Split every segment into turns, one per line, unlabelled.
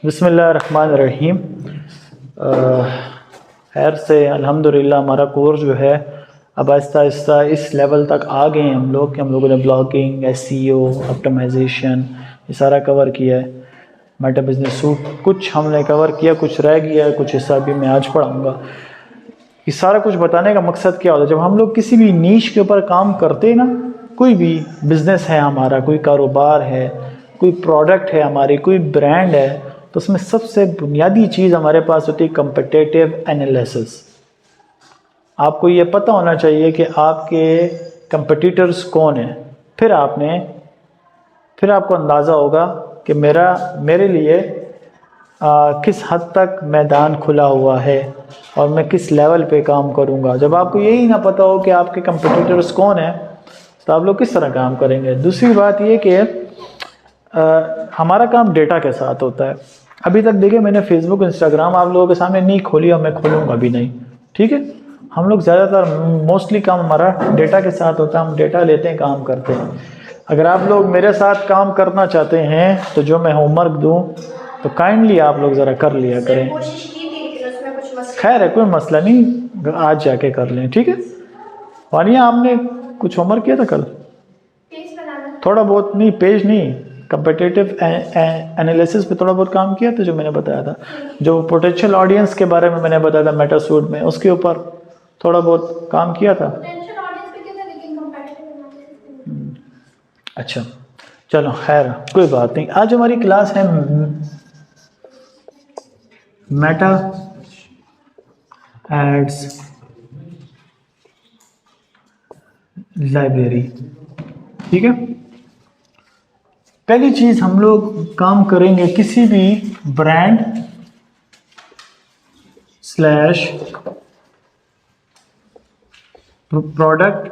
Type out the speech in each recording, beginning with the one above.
बिस्मिल्लाहिर्रहमानिर्रहीम। खैर से अल्हम्दुलिल्लाह हमारा कोर्स जो है अब आहिस्ता आहिस्ता इस लेवल तक आ गए हैं हम लोग कि हम लोगों ने ब्लॉगिंग, एसईओ, ऑप्टिमाइजेशन ये सारा कवर किया है। मेटा बिजनेस सूट कुछ हमने कवर किया, कुछ रह गया है, कुछ हिस्सा भी मैं आज पढ़ाऊँगा। ये सारा कुछ बताने का मकसद क्या होता है, जब हम लोग किसी भी नीश के ऊपर काम करते हैं ना, कोई भी बिज़नेस है हमारा, कोई कारोबार है, कोई प्रोडक्ट है हमारी, कोई ब्रांड है, तो उसमें सबसे बुनियादी चीज़ हमारे पास होती है कंपिटिटिव एनालिसिस। आपको ये पता होना चाहिए कि आपके कंपटीटर्स कौन हैं। फिर आपको अंदाज़ा होगा कि मेरे लिए किस हद तक मैदान खुला हुआ है और मैं किस लेवल पे काम करूँगा। जब आपको यही ना पता हो कि आपके कंपटीटर्स कौन हैं, तो आप लोग किस तरह काम करेंगे। दूसरी बात ये कि हमारा काम डेटा के साथ होता है। अभी तक देखिए मैंने फेसबुक, इंस्टाग्राम आप लोगों के सामने नहीं खोली और मैं खोलूँगा भी नहीं, ठीक है। हम लोग ज़्यादातर मोस्टली काम हमारा डेटा के साथ होता है, हम डेटा लेते हैं, काम करते हैं। अगर आप लोग मेरे साथ काम करना चाहते हैं तो जो मैं होमवर्क दूँ तो काइंडली आप लोग ज़रा कर लिया करें। खैर है, कोई मसला नहीं, आज जाके कर लें, ठीक है। वानिया आपने कुछ होमवर्क किया था कल? थोड़ा बहुत, नहीं पेज नहीं, कंपिटिटिव एनालिसिस पे थोड़ा बहुत काम किया था जो मैंने बताया था। जो पोटेंशियल ऑडियंस के बारे में मैंने बताया था मेटा सूट में, उसके ऊपर थोड़ा बहुत काम किया था। अच्छा चलो खैर कोई बात नहीं। आज हमारी क्लास है मेटा एड्स लाइब्रेरी, ठीक है। पहली चीज हम लोग काम करेंगे किसी भी ब्रांड स्लैश प्रोडक्ट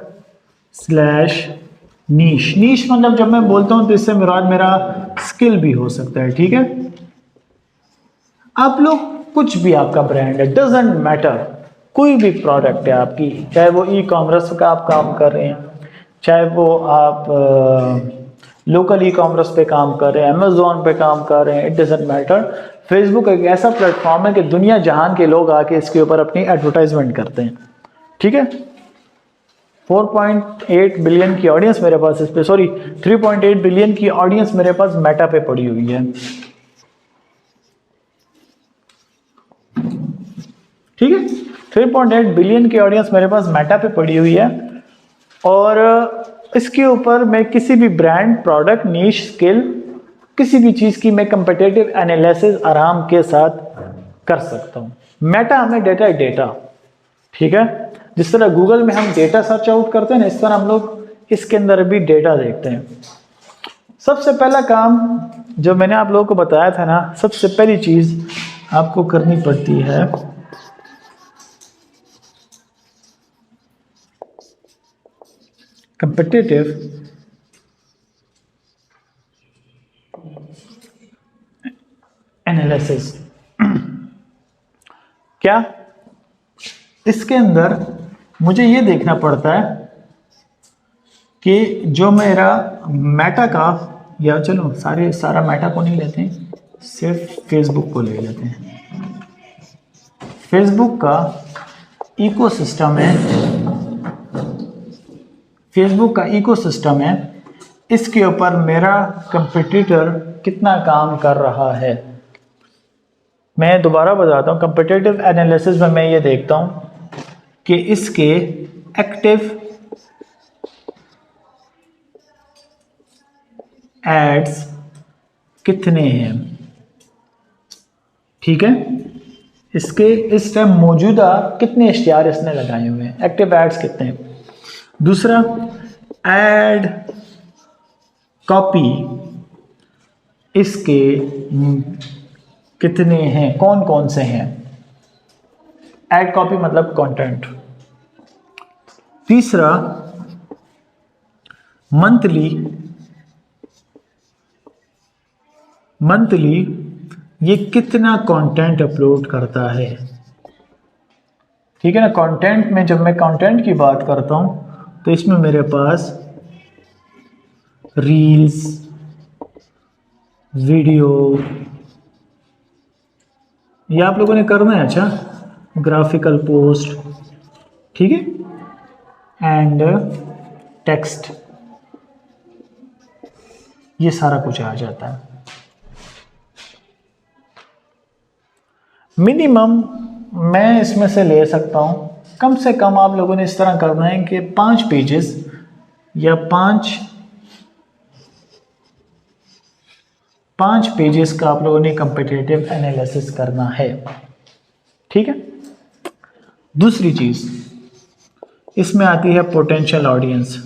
स्लैश नीश। नीश मतलब जब मैं बोलता हूं तो इससे मुराद मेरा स्किल भी हो सकता है, ठीक है। आप लोग कुछ भी आपका ब्रांड है, डजेंट मैटर, कोई भी प्रोडक्ट है आपकी, चाहे वो ई कॉमर्स का आप काम कर रहे हैं, चाहे वो आप लोकल ई कॉमर्स पे काम कर रहे हैं, अमेजोन पे काम कर रहे हैं, इट डजेंट मैटर। फेसबुक एक ऐसा प्लेटफॉर्म है कि दुनिया जहान के लोग आके इसके ऊपर अपनी एडवर्टाइजमेंट करते हैं, ठीक है। 4.8 बिलियन की ऑडियंस मेरे पास इस पे, सॉरी 3.8 बिलियन की ऑडियंस मेरे पास मेटा पे पड़ी हुई है, ठीक है। 3.8 बिलियन की ऑडियंस मेरे पास मेटा पे पड़ी हुई है और इसके ऊपर मैं किसी भी ब्रांड, प्रोडक्ट, नीश, स्किल, किसी भी चीज की मैं कंपिटिटिव एनालिसिस आराम के साथ कर सकता हूं। मेटा हमें डेटा है, डेटा, ठीक है। जिस तरह गूगल में हम डेटा सर्च आउट करते हैं ना, इस तरह हम लोग इसके अंदर भी डेटा देखते हैं। सबसे पहला काम जो मैंने आप लोगों को बताया था ना, सबसे पहली चीज आपको करनी पड़ती है कंपिटिटिव एनालिसिस। क्या इसके अंदर मुझे ये देखना पड़ता है कि जो मेरा मेटा का, या चलो सारा मेटा को नहीं लेते हैं, सिर्फ फेसबुक को ले लेते हैं। फेसबुक का इकोसिस्टम है, फेसबुक का इकोसिस्टम है, इसके ऊपर मेरा कंपटीटर कितना काम कर रहा है। मैं दोबारा बताता हूँ, कंपिटिटिव एनालिसिस में मैं ये देखता हूँ कि इसके एक्टिव एड्स कितने हैं, ठीक है। इसके इस टाइम मौजूदा कितने इश्तिहार इसने लगाए हुए हैं, एक्टिव एड्स कितने हैं। दूसरा, एड कॉपी इसके कितने हैं, कौन कौन से हैं। एड कॉपी मतलब कंटेंट। तीसरा, मंथली ये कितना कंटेंट अपलोड करता है, ठीक है ना। कंटेंट में जब मैं कंटेंट की बात करता हूं तो इसमें मेरे पास रील्स, वीडियो, ये आप लोगों ने करना है। अच्छा, ग्राफिकल पोस्ट, ठीक है, एंड टेक्स्ट, ये सारा कुछ आ जाता है। मिनिमम मैं इसमें से ले सकता हूँ, कम से कम आप लोगों ने इस तरह करना है कि 5 पेजेस या 5 पेजेस का आप लोगों ने कंपैरेटिव एनालिसिस करना है, ठीक है। दूसरी चीज इसमें आती है पोटेंशियल ऑडियंस।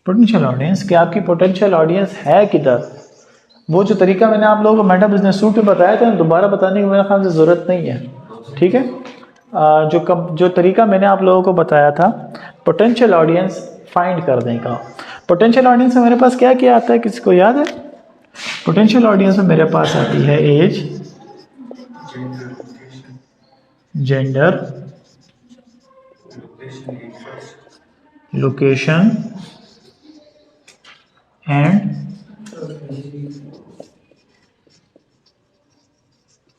पोटेंशियल ऑडियंस, कि आपकी पोटेंशियल ऑडियंस है किधर। वो जो तरीका मैंने आप लोगों को मेटा बिजनेस सूट में बताया था, दोबारा बताने की मेरे ख्याल से ज़रूरत नहीं है, ठीक है। जो तरीका मैंने आप लोगों को बताया था पोटेंशियल ऑडियंस फाइंड करने का। पोटेंशियल ऑडियंस में मेरे पास क्या क्या आता है, किसी को याद है? पोटेंशियल ऑडियंस में मेरे पास आती है age, gender, location and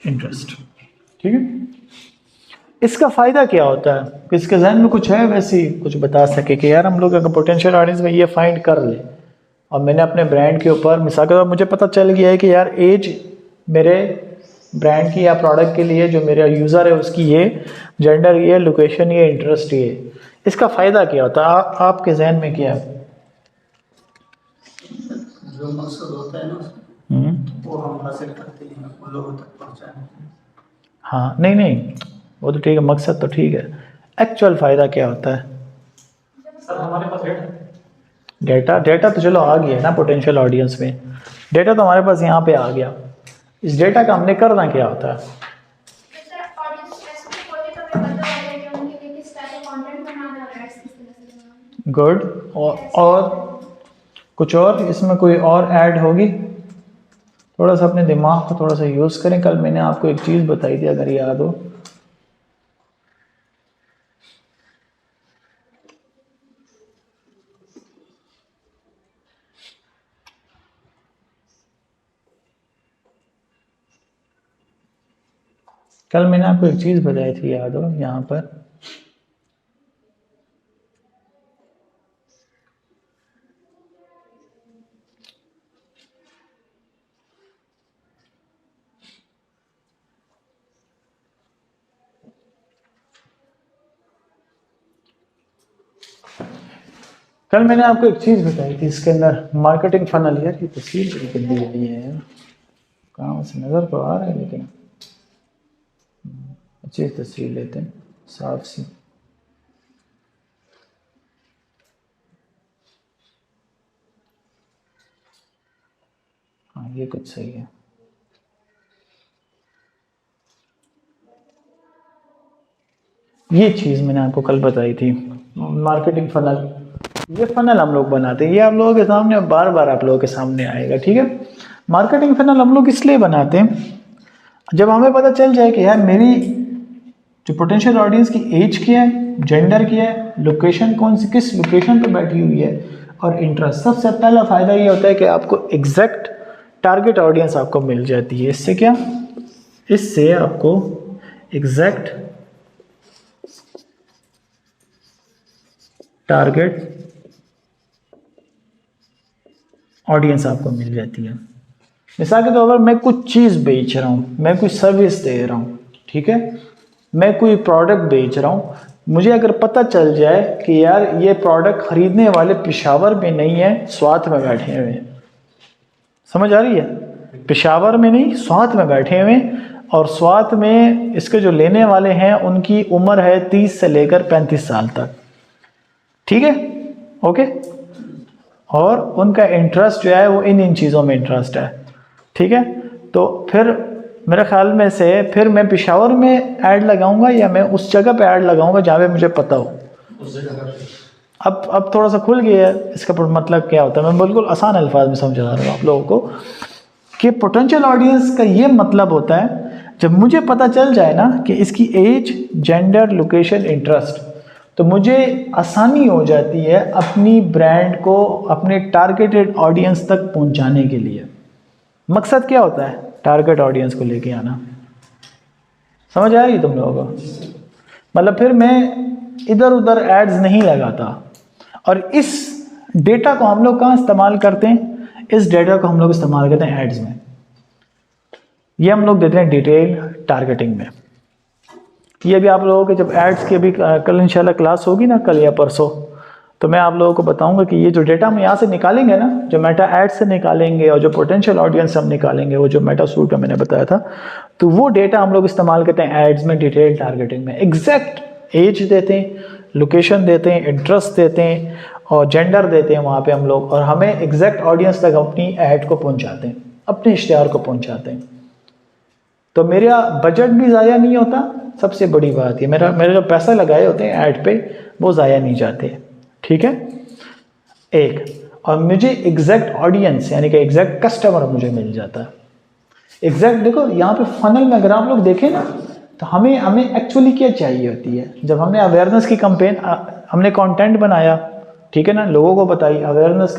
interest, ठीक है। इसका फायदा क्या होता है? किसके जहन में कुछ है वैसे ही कुछ बता सके कि यार हम लोग अगर पोटेंशियल ऑडियंस में ये फाइंड कर ले, और मैंने अपने ब्रांड के ऊपर मिसाल के तौर मुझे पता चल गया है कि यार एज मेरे ब्रांड की या प्रोडक्ट के लिए जो मेरा यूज़र है उसकी ये, जेंडर ये, लोकेशन ये, इंटरेस्ट ये, इसका फ़ायदा क्या होता है? आपके जहन में क्या है?
जो मकसद होता है ना वो हम हासिल करते हैं, वो लोगों तक पहुँचाने।
हाँ, नहीं वो तो ठीक है, मकसद तो ठीक है, एक्चुअल फ़ायदा क्या होता है?
सर हमारे पास
डेटा तो चलो आ गया ना पोटेंशियल ऑडियंस में, डेटा तो हमारे पास यहाँ पे आ गया। इस डेटा का हमने करना क्या होता है? गुड। और कुछ और इसमें कोई और ऐड होगी? थोड़ा सा अपने दिमाग को थोड़ा सा यूज़ करें। कल मैंने आपको एक चीज़ बताई थी, अगर याद हो। कल मैंने आपको एक चीज़ बताई थी, याद हो? यहाँ पर कल मैंने आपको एक चीज़ बताई थी, इसके अंदर मार्केटिंग फनल। यार ये तस्वीर बड़ी गंदी आई है यार, कहाँ से नज़र तो आ रहा है लेकिन अच्छी तस्वीर लेते हैं, साफ सी। हाँ, ये कुछ सही है। ये चीज़ मैंने आपको कल बताई थी, मार्केटिंग फनल। ये फनल हम लोग बनाते हैं, ये आप लोगों के सामने बार बार आप लोगों के सामने आएगा, ठीक है। मार्केटिंग फनल हम लोग इसलिए बनाते हैं जब हमें पता चल जाए कि यार मेरी जो पोटेंशियल ऑडियंस की एज क्या है, जेंडर क्या है, लोकेशन कौन सी, किस लोकेशन पे बैठी हुई है, और इंटरेस्ट। सबसे पहला फ़ायदा ये होता है कि आपको एग्जैक्ट टारगेट ऑडियंस आपको मिल जाती है। इससे क्या, इससे आपको एग्जैक्ट टारगेट ऑडियंस आपको मिल जाती है। मिसाल के तौर पर मैं कुछ चीज़ बेच रहा हूँ, मैं कोई सर्विस दे रहा हूँ, ठीक है, मैं कोई प्रोडक्ट बेच रहा हूँ। मुझे अगर पता चल जाए कि यार ये प्रोडक्ट खरीदने वाले पेशावर में नहीं है, स्वात में बैठे हुए हैं। समझ आ रही है? पेशावर में नहीं, स्वात में बैठे हुए हैं, और स्वात में इसके जो लेने वाले हैं उनकी उम्र है 30 से लेकर 35 साल तक, ठीक है, ओके। और उनका इंटरेस्ट जो है वो इन चीज़ों में इंटरेस्ट है, ठीक है। तो फिर मेरे ख्याल में से फिर मैं पेशावर में ऐड लगाऊंगा या मैं उस जगह पे ऐड लगाऊंगा जहाँ पे मुझे पता हो। अब थोड़ा सा खुल गया है इसका मतलब क्या होता है। मैं बिल्कुल आसान अल्फाज में समझा रहा हूँ आप लोगों को कि पोटेंशियल ऑडियंस का ये मतलब होता है जब मुझे पता चल जाए ना कि इसकी एज, जेंडर, लोकेशन, इंटरेस्ट, तो मुझे आसानी हो जाती है अपनी ब्रांड को अपने टारगेटेड ऑडियंस तक पहुंचाने के लिए। मकसद क्या होता है? टारगेट ऑडियंस को लेके आना। समझ आ रही तुम लोगों को? मतलब फिर मैं इधर उधर एड्स नहीं लगाता। और इस डेटा को हम लोग कहाँ इस्तेमाल करते हैं? इस डेटा को हम लोग इस्तेमाल करते हैं एड्स में। ये हम लोग देते हैं डिटेल टारगेटिंग में। ये भी आप लोगों के जब एड्स की भी कल इंशाल्लाह क्लास होगी ना, कल या परसों, तो मैं आप लोगों को बताऊंगा कि ये जो डेटा हम यहाँ से निकालेंगे ना, जो मेटा एड से निकालेंगे और जो पोटेंशियल ऑडियंस हम निकालेंगे, वो जो मेटा सूट में मैंने बताया था, तो वो डेटा हम लोग इस्तेमाल करते हैं एड्स में, डिटेल टारगेटिंग में। एग्जैक्ट एज देते हैं, लोकेशन देते हैं, इंटरेस्ट देते हैं और जेंडर देते हैं वहाँ पे हम लोग, और हमें एग्जैक्ट ऑडियंस तक अपनी ऐड को पहुँचाते हैं, अपने इश्तिहार को पहुँचाते हैं। तो मेरा बजट भी ज़ाया नहीं होता, सबसे बड़ी बात है मेरे जो पैसा लगाए होते हैं ऐड पे वो ज़ाया नहीं जाते। ठीक है, एक, और मुझे एग्जैक्ट ऑडियंस यानी कि एग्जैक्ट कस्टमर मुझे मिल जाता है। एग्जैक्ट देखो यहाँ पे फनल में अगर आप लोग देखें ना, तो हमें एक्चुअली क्या चाहिए होती है। जब हमने अवेयरनेस की कैंपेन, हमने कंटेंट बनाया, ठीक है ना, लोगों को बताई अवेयरनेस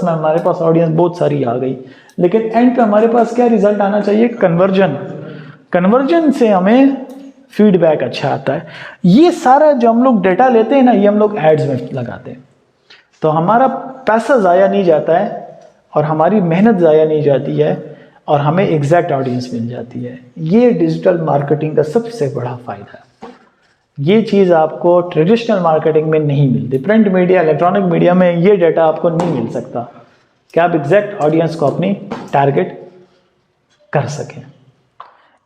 में हमारे पास ऑडियंस बहुत सारी आ गई, लेकिन एंड पे हमारे पास क्या रिजल्ट आना चाहिए? कन्वर्जन से हमें फीडबैक अच्छा आता है। ये सारा जो हम लोग डेटा लेते हैं ना, ये हम लोग एड्स में लगाते हैं, तो हमारा पैसा ज़ाया नहीं जाता है और हमारी मेहनत ज़ाया नहीं जाती है और हमें एग्जैक्ट ऑडियंस मिल जाती है। ये डिजिटल मार्केटिंग का सबसे बड़ा फ़ायदा है। ये चीज़ आपको ट्रेडिशनल मार्केटिंग में नहीं मिलती। प्रिंट मीडिया, इलेक्ट्रॉनिक मीडिया में ये डेटा आपको नहीं मिल सकता कि आप एग्जैक्ट ऑडियंस को अपनी टारगेट कर सकें।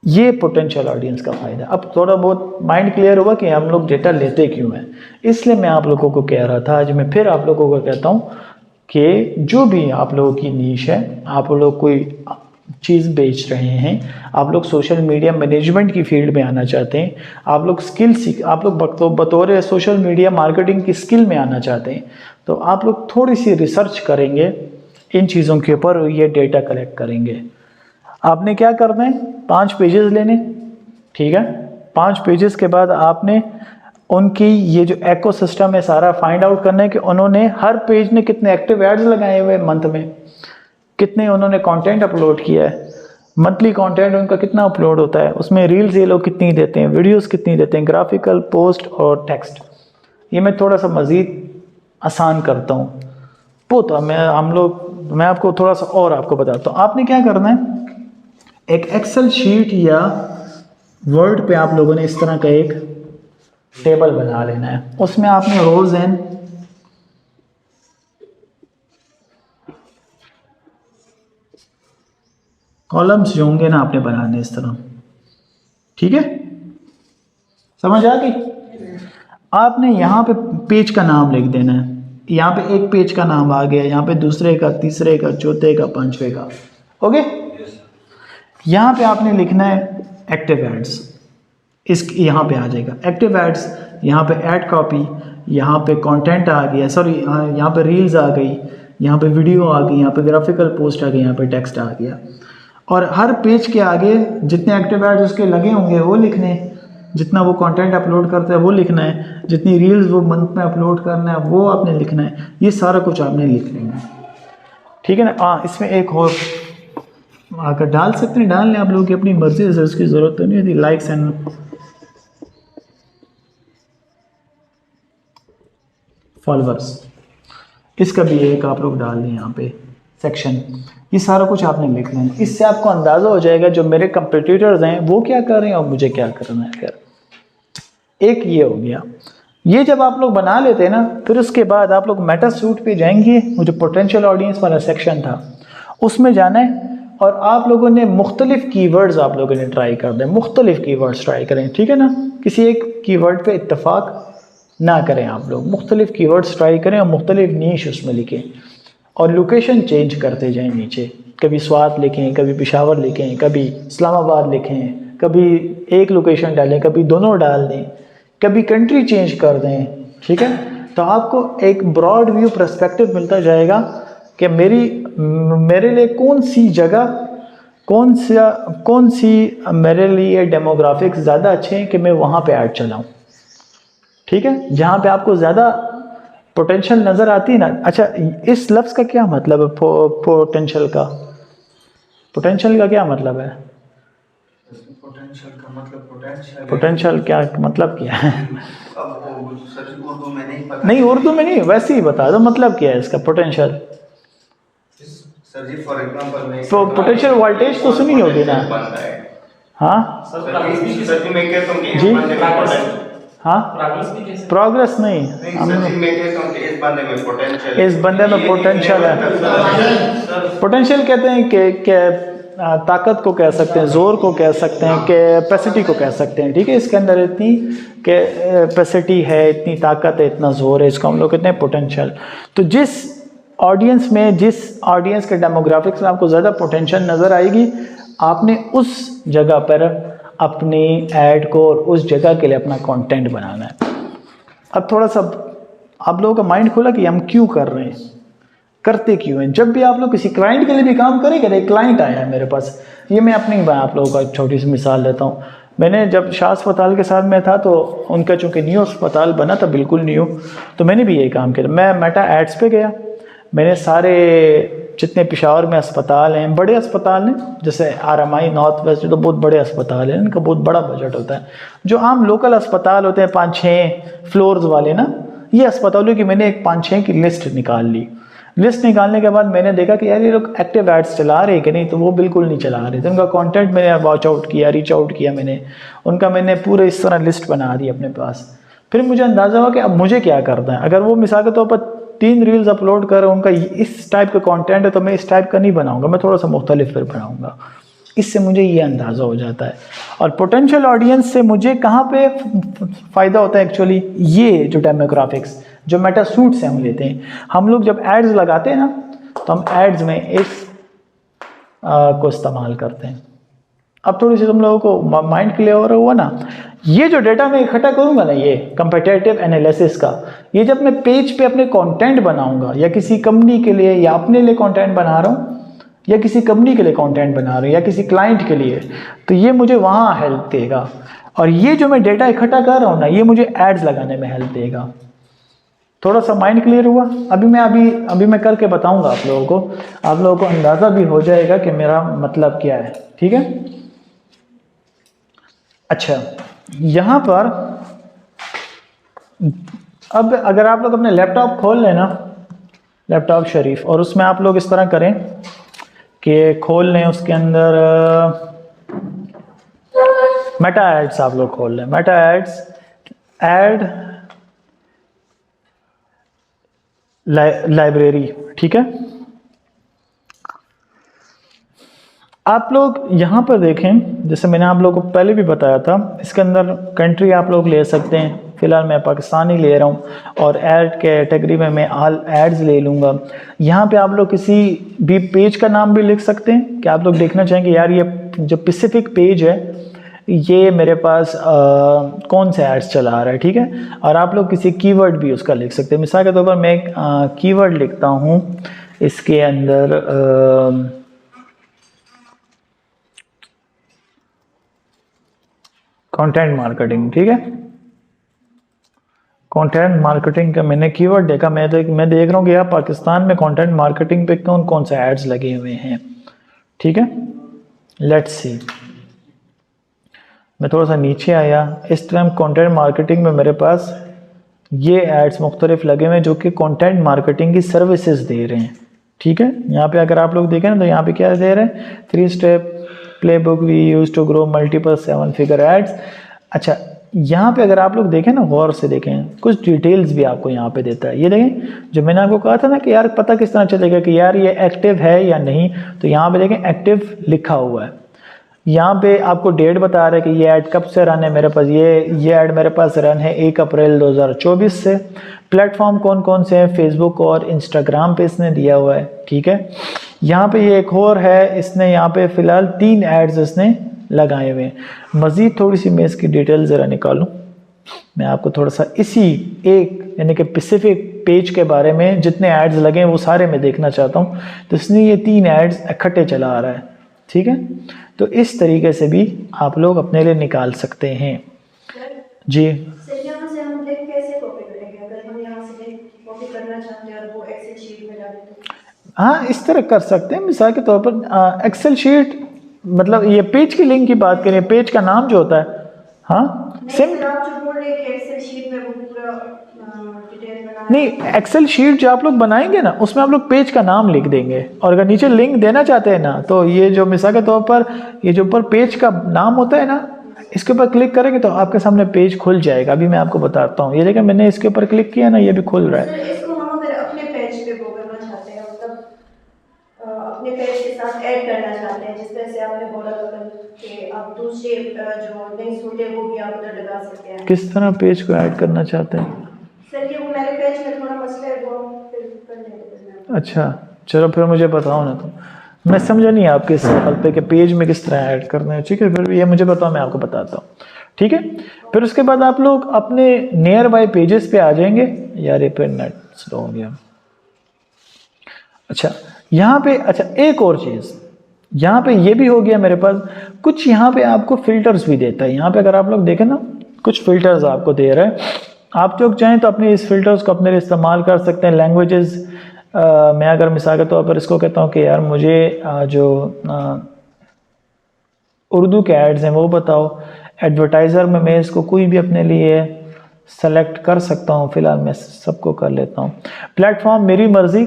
ये पोटेंशियल ऑडियंस का फ़ायदा। अब थोड़ा बहुत माइंड क्लियर होगा कि हम लोग डेटा लेते क्यों हैं। इसलिए मैं आप लोगों को कह रहा था, आज मैं फिर आप लोगों को कहता हूँ कि जो भी आप लोगों की नीश है, आप लोग कोई चीज़ बेच रहे हैं, आप लोग सोशल मीडिया मैनेजमेंट की फील्ड में आना चाहते हैं, आप लोग स्किल सीख, आप लोग बतौर सोशल मीडिया मार्केटिंग की स्किल में आना चाहते हैं, तो आप लोग थोड़ी सी रिसर्च करेंगे इन चीज़ों के ऊपर और ये डेटा कलेक्ट करेंगे। आपने क्या करना है? 5 पेजेस लेने, ठीक है। 5 पेजेस के बाद आपने उनकी ये जो इकोसिस्टम है सारा फाइंड आउट करना है कि उन्होंने हर पेज में कितने एक्टिव एड्स लगाए हुए हैं मंथ में, कितने उन्होंने कंटेंट अपलोड किया है, मंथली कंटेंट उनका कितना अपलोड होता है, उसमें रील्स ये लोग कितनी देते हैं, वीडियोस कितनी देते हैं, ग्राफिकल, पोस्ट और टेक्स्ट। ये मैं थोड़ा सा मज़ीद आसान करता हूँ तो मैं आपको थोड़ा सा और आपको बताता हूँ। आपने क्या करना है, एक एक्सेल शीट या वर्ड पे आप लोगों ने इस तरह का एक टेबल बना लेना है। उसमें आपने रोज एंड कॉलम्स जो होंगे ना आपने बनाने इस तरह, ठीक है, समझ आ गई? आपने यहाँ पे पेज का नाम लिख देना है। यहाँ पे एक पेज का नाम आ गया, यहाँ पे दूसरे का, तीसरे का, चौथे का, पांचवे का, ओके। यहाँ पे आपने लिखना है एक्टिव एड्स, इस यहाँ पे आ जाएगा एक्टिव एड्स। यहाँ पे ऐड कॉपी, यहाँ पे कंटेंट आ गया, सॉरी यहाँ पे रील्स आ गई, यहाँ पे वीडियो आ गई, यहाँ पे ग्राफिकल पोस्ट आ गई, यहाँ पे टेक्स्ट आ गया। और हर पेज के आगे जितने एक्टिव एड्स उसके लगे होंगे वो लिखने हैं, जितना वो कंटेंट अपलोड करता है वो लिखना है, जितनी रील्स वो मंथ में अपलोड करना है वो आपने लिखना है। ये सारा कुछ आपने लिख लेना है, ठीक है ना। हाँ, इसमें एक और आकर डाल सकते हैं, डाल लें आप लोगों की अपनी मर्जी से, उसकी ज़रूरत तो नहीं होती। लाइक्स एंड फॉलोअर्स, इसका भी एक आप लोग डाल दें यहाँ पे सेक्शन। ये सारा कुछ आपने लिख लेना। इससे आपको अंदाज़ा हो जाएगा जो मेरे कंपटीटर्स हैं वो क्या कर रहे हैं और मुझे क्या करना है। फिर एक ये हो गया। ये जब आप लोग बना लेते हैं ना, फिर उसके बाद आप लोग मेटा सूट पे जाएंगे। वो जो पोटेंशियल ऑडियंस वाला सेक्शन था उसमें जाना है और आप लोगों ने मुख्तलिफ कीवर्ड्स आप लोगों ने ट्राई कर दें, मुख्तलिफ कीवर्ड्स ट्राई करें, ठीक है ना। किसी एक कीवर्ड पे इत्तेफाक ना करें, आप लोग मुख्तलिफ कीवर्ड्स ट्राई करें और मुख्तलिफ नीश उसमें लिखें और लोकेशन चेंज करते जाएं नीचे। कभी स्वात लिखें, कभी पेशावर लिखें, कभी इस्लामाबाद लिखें, कभी एक लोकेशन डालें, कभी दोनों डाल दें, कभी कंट्री चेंज कर दें, ठीक है। तो आपको एक ब्रॉड व्यू पर्सपेक्टिव मिलता जाएगा कि मेरे लिए कौन सी जगह, कौन सी मेरे लिए डेमोग्राफिक्स ज़्यादा अच्छे हैं कि मैं वहाँ पे ऐड चलाऊँ, ठीक है, जहाँ पे आपको ज़्यादा पोटेंशियल नज़र आती है ना। अच्छा, इस लफ्ज़ का क्या मतलब है? पोटेंशियल का क्या मतलब है?
पोटेंशियल का मतलब
पोटेंशियल क्या मतलब क्या है?
अब वो सर उर्दू में नहीं पता।
नहीं, उर्दू में नहीं, वैसे ही बता दो मतलब क्या है इसका potential.
Sir ji for example में
पोटेंशियल वोल्टेज तो सुनी होगी ना। हाँ
सर जी मैं कहता हूँ कि
जी,
इस बंदे में पोटेंशियल,
हाँ, प्रोग्रेस नहीं,
सर जी मैं कहता हूँ कि इस बंदे में पोटेंशियल,
इस बंदे में पोटेंशियल है। पोटेंशियल कहते हैं कि ताकत को कह सकते हैं, जोर को कह सकते हैं, कैपेसिटी को कह सकते हैं। ठीक है, इसके अंदर इतनी कैपेसिटी है, इतनी ताकत है, इतना जोर है, इसको हम लोग कहते हैं पोटेंशियल। तो जिस ऑडियंस के डेमोग्राफिक्स में आपको ज़्यादा पोटेंशियल नज़र आएगी, आपने उस जगह पर अपनी ऐड को और उस जगह के लिए अपना कंटेंट बनाना है। अब थोड़ा सा आप लोगों का माइंड खुला कि हम क्यों कर रहे हैं, करते क्यों हैं। जब भी आप लोग किसी क्लाइंट के लिए भी काम करेंगे, एक क्लाइंट आया है मेरे पास, ये मैं अपनी आप लोगों का एक छोटी सी मिसाल देता हूँ। मैंने जब शाह अस्पताल के साथ में था तो उनका चूँकि न्यू अस्पताल बना था, बिल्कुल न्यू, तो मैंने भी यही काम किया। मैं मेटा एड्स पे गया, मैंने सारे जितने पेशावर में अस्पताल हैं, बड़े अस्पताल हैं, जैसे RMI नॉर्थ वेस्ट, तो बहुत बड़े अस्पताल हैं, इनका बहुत बड़ा बजट होता है। जो आम लोकल अस्पताल होते हैं 5-6 फ्लोर्स वाले ना, ये अस्पतालों की मैंने एक 5-6 की लिस्ट निकाल ली। लिस्ट निकालने के बाद मैंने देखा कि यार ये लोग एक्टिव एड्स चला रहे हैं कि नहीं, तो वो बिल्कुल नहीं चला रहे थे। उनका कंटेंट मैंने वॉच आउट किया, रीच आउट किया, मैंने पूरे इस तरह लिस्ट बना दी अपने पास। फिर मुझे अंदाज़ा हुआ कि अब मुझे क्या करना है। अगर वो मिसाल के तौर पर 3 रील्स अपलोड कर उनका इस टाइप का कंटेंट है, तो मैं इस टाइप का नहीं बनाऊंगा, मैं थोड़ा सा मुख्तलिफ फिर बनाऊंगा। इससे मुझे ये अंदाज़ा हो जाता है। और पोटेंशियल ऑडियंस से मुझे कहाँ पे फ़ायदा होता है एक्चुअली, ये जो डेमोग्राफिक्स, जो मेटा सूट से हम लेते हैं, हम लोग जब एड्स लगाते हैं ना, तो हम एड्स में इस को इस्तेमाल करते हैं। अब थोड़ी सी तुम लोगों को माइंड क्लियर हुआ ना। ये जो डेटा मैं इकट्ठा करूंगा ना, ये कंपेटिटिव एनालिसिस का, ये जब मैं पेज पे अपने कंटेंट बनाऊंगा, या किसी कंपनी के लिए या अपने लिए कंटेंट बना रहा हूँ, या किसी कंपनी के लिए कंटेंट बना रहा हूँ, या किसी क्लाइंट के लिए, तो ये मुझे वहाँ हेल्प देगा। और ये जो मैं डेटा इकट्ठा कर रहा हूँ ना, ये मुझे एड्स लगाने में हेल्प देगा। थोड़ा सा माइंड क्लियर हुआ? अभी मैं करके बताऊंगा आप लोगों को अंदाज़ा भी हो जाएगा कि मेरा मतलब क्या है। ठीक है, अच्छा, यहाँ पर अब अगर आप लोग अपने लैपटॉप खोल लेना, लैपटॉप शरीफ, और उसमें आप लोग इस तरह करें कि खोल लें, उसके अंदर मेटा एड्स आप लोग खोल लें, मेटा एड्स, एड लाइब्रेरी। ठीक है, आप लोग यहाँ पर देखें, जैसे मैंने आप लोगों को पहले भी बताया था, इसके अंदर कंट्री आप लोग ले सकते हैं। फ़िलहाल मैं पाकिस्तानी ले रहा हूँ, और ऐड कैटेगरी में मैं ऑल एड्स ले लूँगा। यहाँ पे आप लोग किसी भी पेज का नाम भी लिख सकते हैं कि आप लोग देखना चाहेंगे यार ये जो स्पेसिफिक पेज है, ये मेरे पास कौन से एड्स चला रहा है। ठीक है, और आप लोग किसी कीवर्ड भी उसका लिख सकते हैं। मिसाल के तौर पर मैं एक कीवर्ड लिखता हूँ इसके अंदर, कंटेंट मार्केटिंग। ठीक है, कंटेंट मार्केटिंग का मैंने कीवर्ड देखा, मैं देख रहा हूँ कि यार पाकिस्तान में कंटेंट मार्केटिंग पे कौन से एड्स लगे हुए हैं। ठीक है, लेट्स सी, मैं थोड़ा सा नीचे आया, इस टाइम कंटेंट मार्केटिंग में मेरे पास ये एड्स मुख्तलिफ लगे हुए हैं जो कि कंटेंट मार्केटिंग की सर्विसेज दे रहे हैं। ठीक है, यहाँ पे अगर आप लोग देखें ना, तो यहाँ पे क्या दे रहे हैं, 3 step playbook we use to grow multiple 7 figure ads. अच्छा, यहाँ पे अगर आप लोग देखें ना, गौर से देखें, कुछ डिटेल्स भी आपको यहाँ पे देता है। ये देखें, जो मैंने आपको कहा था ना कि यार पता किस तरह चलेगा कि यार ये एक्टिव है या नहीं, तो यहाँ पे देखें एक्टिव लिखा हुआ है। यहाँ पे आपको डेट बता रहा है कि ये ऐड कब से रन है मेरे पास, ये ऐड मेरे पास रन है 1 अप्रैल 2024 से। प्लेटफॉर्म कौन कौन से हैं, फेसबुक और इंस्टाग्राम पे इसने दिया हुआ है। ठीक है, यहाँ पे ये एक और है, इसने यहाँ पे फ़िलहाल 3 एड्स इसने लगाए हुए हैं। मज़ीद थोड़ी सी मैं इसकी डिटेल ज़रा निकालूँ, मैं आपको थोड़ा सा इसी एक यानी कि स्पेसिफिक पेज के बारे में जितने एड्स लगे हैं वो सारे मैं देखना चाहता हूँ। तो इसने ये 3 एड्स इकट्ठे चला आ रहा है। ठीक है, तो इस तरीके से भी आप लोग अपने लिए निकाल सकते हैं। जी,
से हम देख कैसे
हाँ इस तरह कर सकते हैं। मिसाल के तौर पर एक्सेल शीट, मतलब ये पेज की लिंक की बात करें, पेज का नाम जो होता है, हाँ सिम नहीं, एक्सेल शीट जो आप लोग बनाएंगे ना उसमें आप लोग पेज का नाम लिख देंगे, और अगर नीचे लिंक देना चाहते हैं ना तो ये जो मिसाल के तौर पर ये जो ऊपर पेज का नाम होता है ना, इसके ऊपर क्लिक करेंगे तो आपके सामने पेज खुल जाएगा। अभी मैं आपको बताता हूँ, ये देखिए मैंने इसके ऊपर क्लिक किया ना, ये भी खुल रहा है।
इसको हम अगर अपने पेज पे वो करना चाहते हैं, मतलब अपने पेज के साथ ऐड करना चाहते हैं, जिस तरह से आपने बोला था कि आप दूसरे जो लिंक्स होते हैं वो भी आप उधर लगा सकते हैं।
किस तरह पेज को ऐड करना चाहते हैं?
सर ये वो मेरे पेज में थोड़ा मसला है, वो फिर कर लेंगे।
अच्छा चलो फिर मुझे बताओ ना, तो मैं समझा नहीं आपके इस सवाल पे कि पेज में किस तरह ऐड करना है। ठीक है, फिर ये मुझे बताओ, मैं आपको बताता हूँ। ठीक है, फिर उसके बाद आप लोग अपने नियर बाय पेजेस पे आ जाएंगे। यार ये पे नेट स्लो हो गया। अच्छा यहाँ पे, अच्छा एक और चीज़, यहाँ पे ये भी हो गया मेरे पास कुछ, यहाँ पे आपको फिल्टर्स भी देता है। यहाँ पे अगर आप लोग देखें ना, कुछ फिल्टर्स आपको दे रहा है। आप लोग चाहें तो अपने इस फिल्टर्स को अपने लिए इस्तेमाल कर सकते हैं। लैंग्वेजेस, मैं अगर मिसाल के तौर पर इसको कहता हूँ कि यार मुझे जो उर्दू के एड्स हैं वो बताओ, एडवर्टाइज़र में मैं इसको कोई भी अपने लिए सेलेक्ट कर सकता हूँ। फ़िलहाल मैं सबको कर लेता हूँ। प्लेटफॉर्म मेरी मर्ज़ी